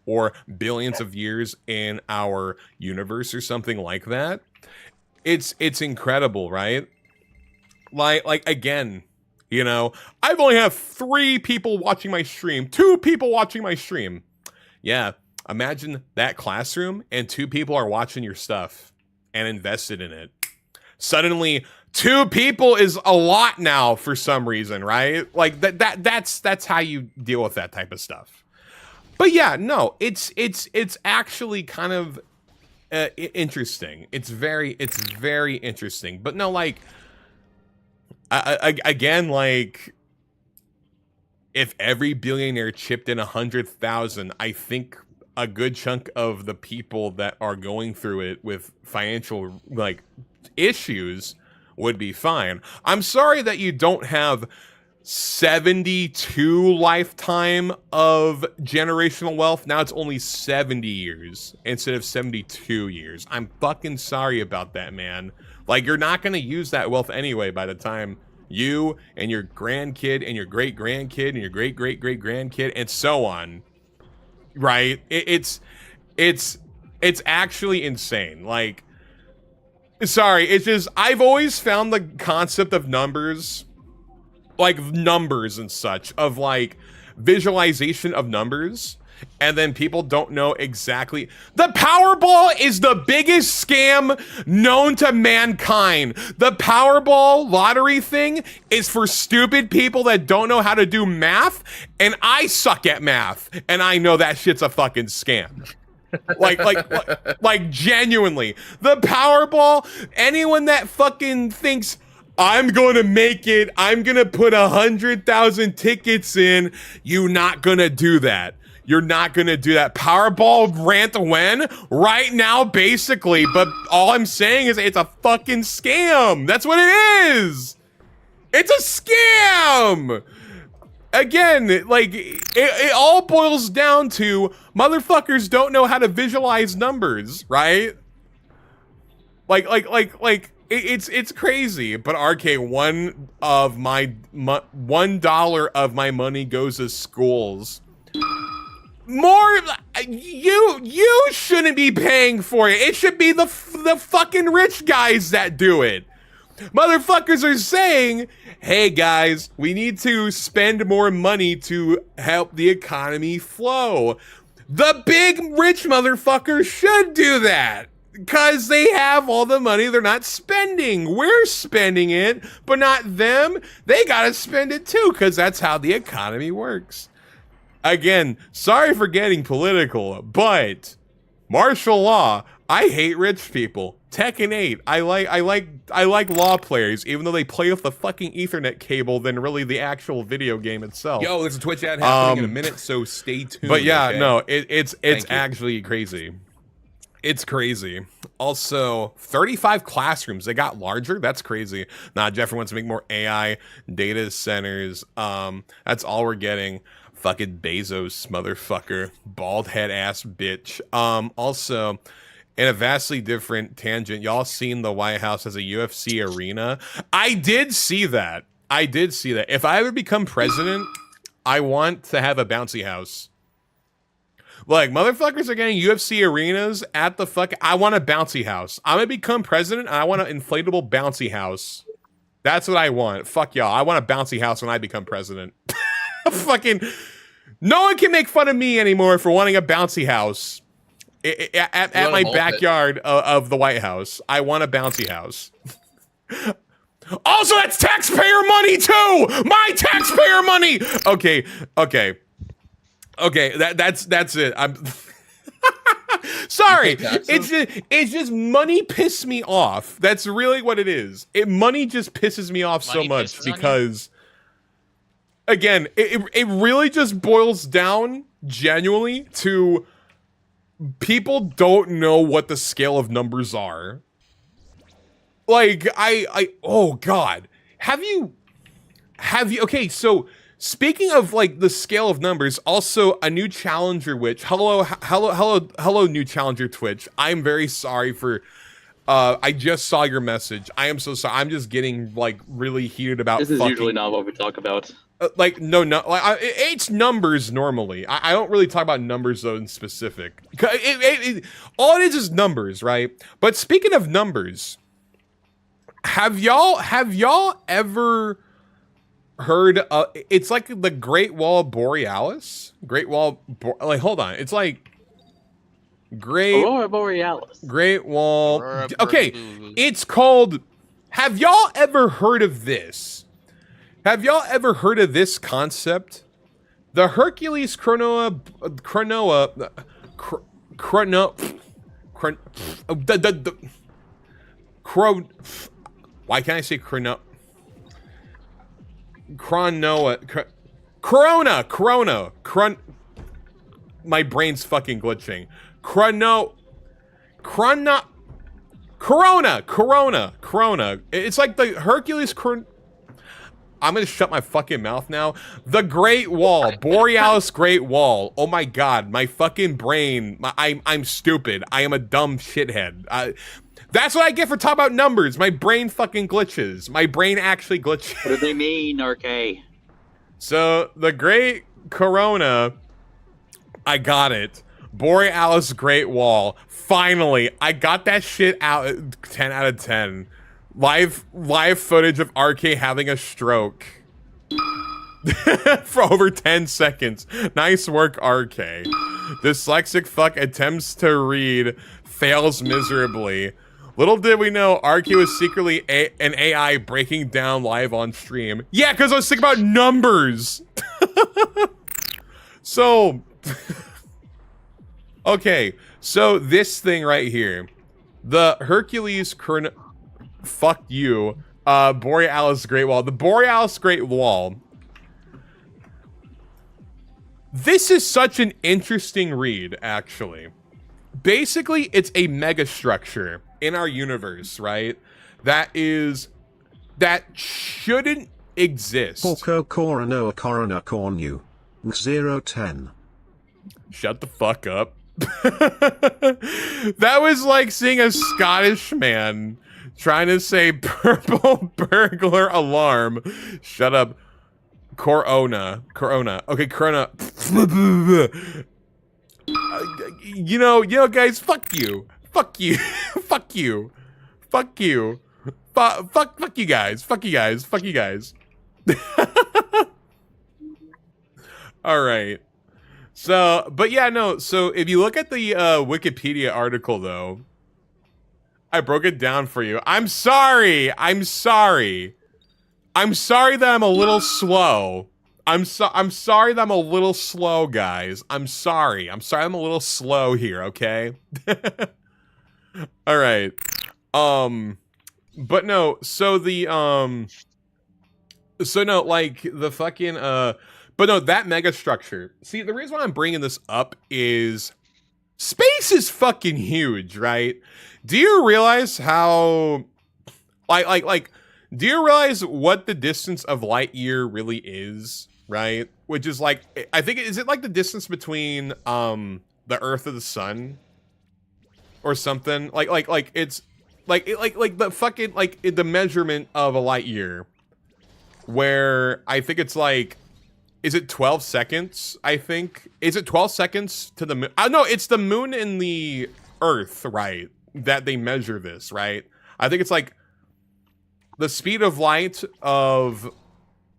or billions of years in our universe or something like that. It's incredible, right? Like again, you know, I've only have 3 people watching my stream, 2 people watching my stream. Yeah, imagine that classroom and 2 people are watching your stuff and invested in it. Suddenly 2 people is a lot now for some reason, right? Like that's how you deal with that type of stuff. But yeah, no, it's actually kind of interesting. It's very interesting. But no, like again, like if every billionaire chipped in 100,000, I think a good chunk of the people that are going through it with financial like issues would be fine. I'm sorry that you don't have 72 lifetime of generational wealth. Now it's only 70 years instead of 72 years. I'm fucking sorry about that, man. Like, you're not going to use that wealth anyway by the time you and your grandkid and your great-grandkid and your great-great-great-grandkid and so on, right? It's actually insane. Like, sorry, it's just, I've always found the concept of numbers, like numbers and such, of like visualization of numbers, and then people don't know exactly. The Powerball is the biggest scam known to mankind. The Powerball lottery thing is for stupid people that don't know how to do math, and I suck at math, and I know that shit's a fucking scam. like genuinely, the Powerball, anyone that fucking thinks I'm gonna make it, I'm gonna put 100,000 tickets in, you're not gonna do that. You're not gonna do that. Powerball rant when? Right now, basically, but all I'm saying is it's a fucking scam. That's what it is. It's a scam. Again, like, it all boils down to motherfuckers don't know how to visualize numbers, right? Like, It's crazy, but RK, $1 of my money goes to schools. More, you shouldn't be paying for it. It should be the fucking rich guys that do it. Motherfuckers are saying, hey guys, we need to spend more money to help the economy flow. The big rich motherfuckers should do that. Because they have all the money they're not spending. We're spending it, but not them. They gotta spend it too, because that's how the economy works. Again, sorry for getting political, but martial law, I hate rich people. Tekken 8, I like law players, even though they play with the fucking Ethernet cable than really the actual video game itself. Yo, there's a Twitch ad happening in a minute, so stay tuned. But yeah, okay? no, it's actually crazy. It's crazy. Also, 35 classrooms. They got larger. That's crazy. Nah, Jeffrey wants to make more AI data centers. That's all we're getting. Fucking Bezos, motherfucker. Bald head ass bitch. Also, in a vastly different tangent, y'all seen the White House as a UFC arena? I did see that. If I ever become president, I want to have a bouncy house. Like, motherfuckers are getting UFC arenas at the fuck. I want a bouncy house. I'm gonna become president, and I want an inflatable bouncy house. That's what I want. Fuck y'all. I want a bouncy house when I become president. Fucking, no one can make fun of me anymore for wanting a bouncy house at my backyard of the White House. I want a bouncy house. Also, that's taxpayer money too. My taxpayer money. Okay, that's it. I'm sorry. It's just money pisses me off. That's really what it is. Money just pisses me off so much because, again, it really just boils down genuinely to people don't know what the scale of numbers are. Like oh God, have you? Okay, so. Speaking of like the scale of numbers, also a new challenger, which hello, new challenger Twitch. I'm very sorry for. I just saw your message. I am so sorry. I'm just getting like really heated about. This is usually not what we talk about. It's numbers normally. I don't really talk about numbers though in specific. All it is numbers, right? But speaking of numbers, have y'all ever heard it's like the Great Wall Borealis? Hold on. It's like Aurora Borealis. Great Wall. Okay, it's called. Have y'all ever heard of this? Have y'all ever heard of this concept? The Hercules why can't I say Corona. My brain's fucking glitching. Corona. It's like the Hercules. I'm gonna shut my fucking mouth now. The Great Wall, Borealis Great Wall. Oh my God, my fucking brain. I'm stupid. I am a dumb shithead. That's what I get for talking about numbers. My brain fucking glitches. My brain actually glitches. What do they mean, RK? So, the Great Corona, I got it. Borealis Great Wall. Finally, I got that shit out. 10 out of 10. Live footage of RK having a stroke. For over 10 seconds. Nice work, RK. Dyslexic fuck attempts to read. Fails miserably. Little did we know, RK was secretly an AI breaking down live on stream. Yeah, because I was thinking about numbers. So, okay, so this thing right here, the Hercules fuck you, Borealis Great Wall. The Borealis Great Wall. This is such an interesting read, actually. Basically, it's a mega structure in our universe, right? That shouldn't exist. Porco Coronoa Corona Cornu. RKzero10. Shut the fuck up. That was like seeing a Scottish man Trying to say purple burglar alarm. Shut up. Corona. Okay, Corona. You know, guys, fuck you. Fuck you. Fuck you. Fuck you. Fuck you guys. Fuck you guys. Fuck you guys. All right. So, but yeah, no. So if you look at the Wikipedia article, though, I broke it down for you. I'm sorry. I'm sorry that I'm a little slow. I'm sorry that I'm a little slow, guys. I'm sorry I'm a little slow here, okay? All right. But no, so the so no, like the fucking but no, that mega structure. See, the reason why I'm bringing this up is space is fucking huge, right? Do you realize how like do you realize what the distance of light year really is, right? Which is like, I think, is it like the distance between the Earth and the Sun or something? Like it's like the fucking like the measurement of a light year, where I think it's like, is it 12 seconds? I think, is it 12 seconds to the moon? No, it's the moon and the Earth, right? That they measure this, right? I think it's like the speed of light of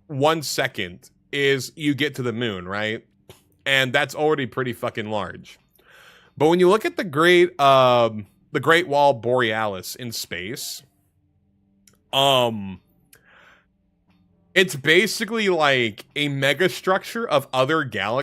1 second is you get to the moon, right? And that's already pretty fucking large. But when you look at the Great Wall Borealis in space, it's basically like a mega structure of other galaxies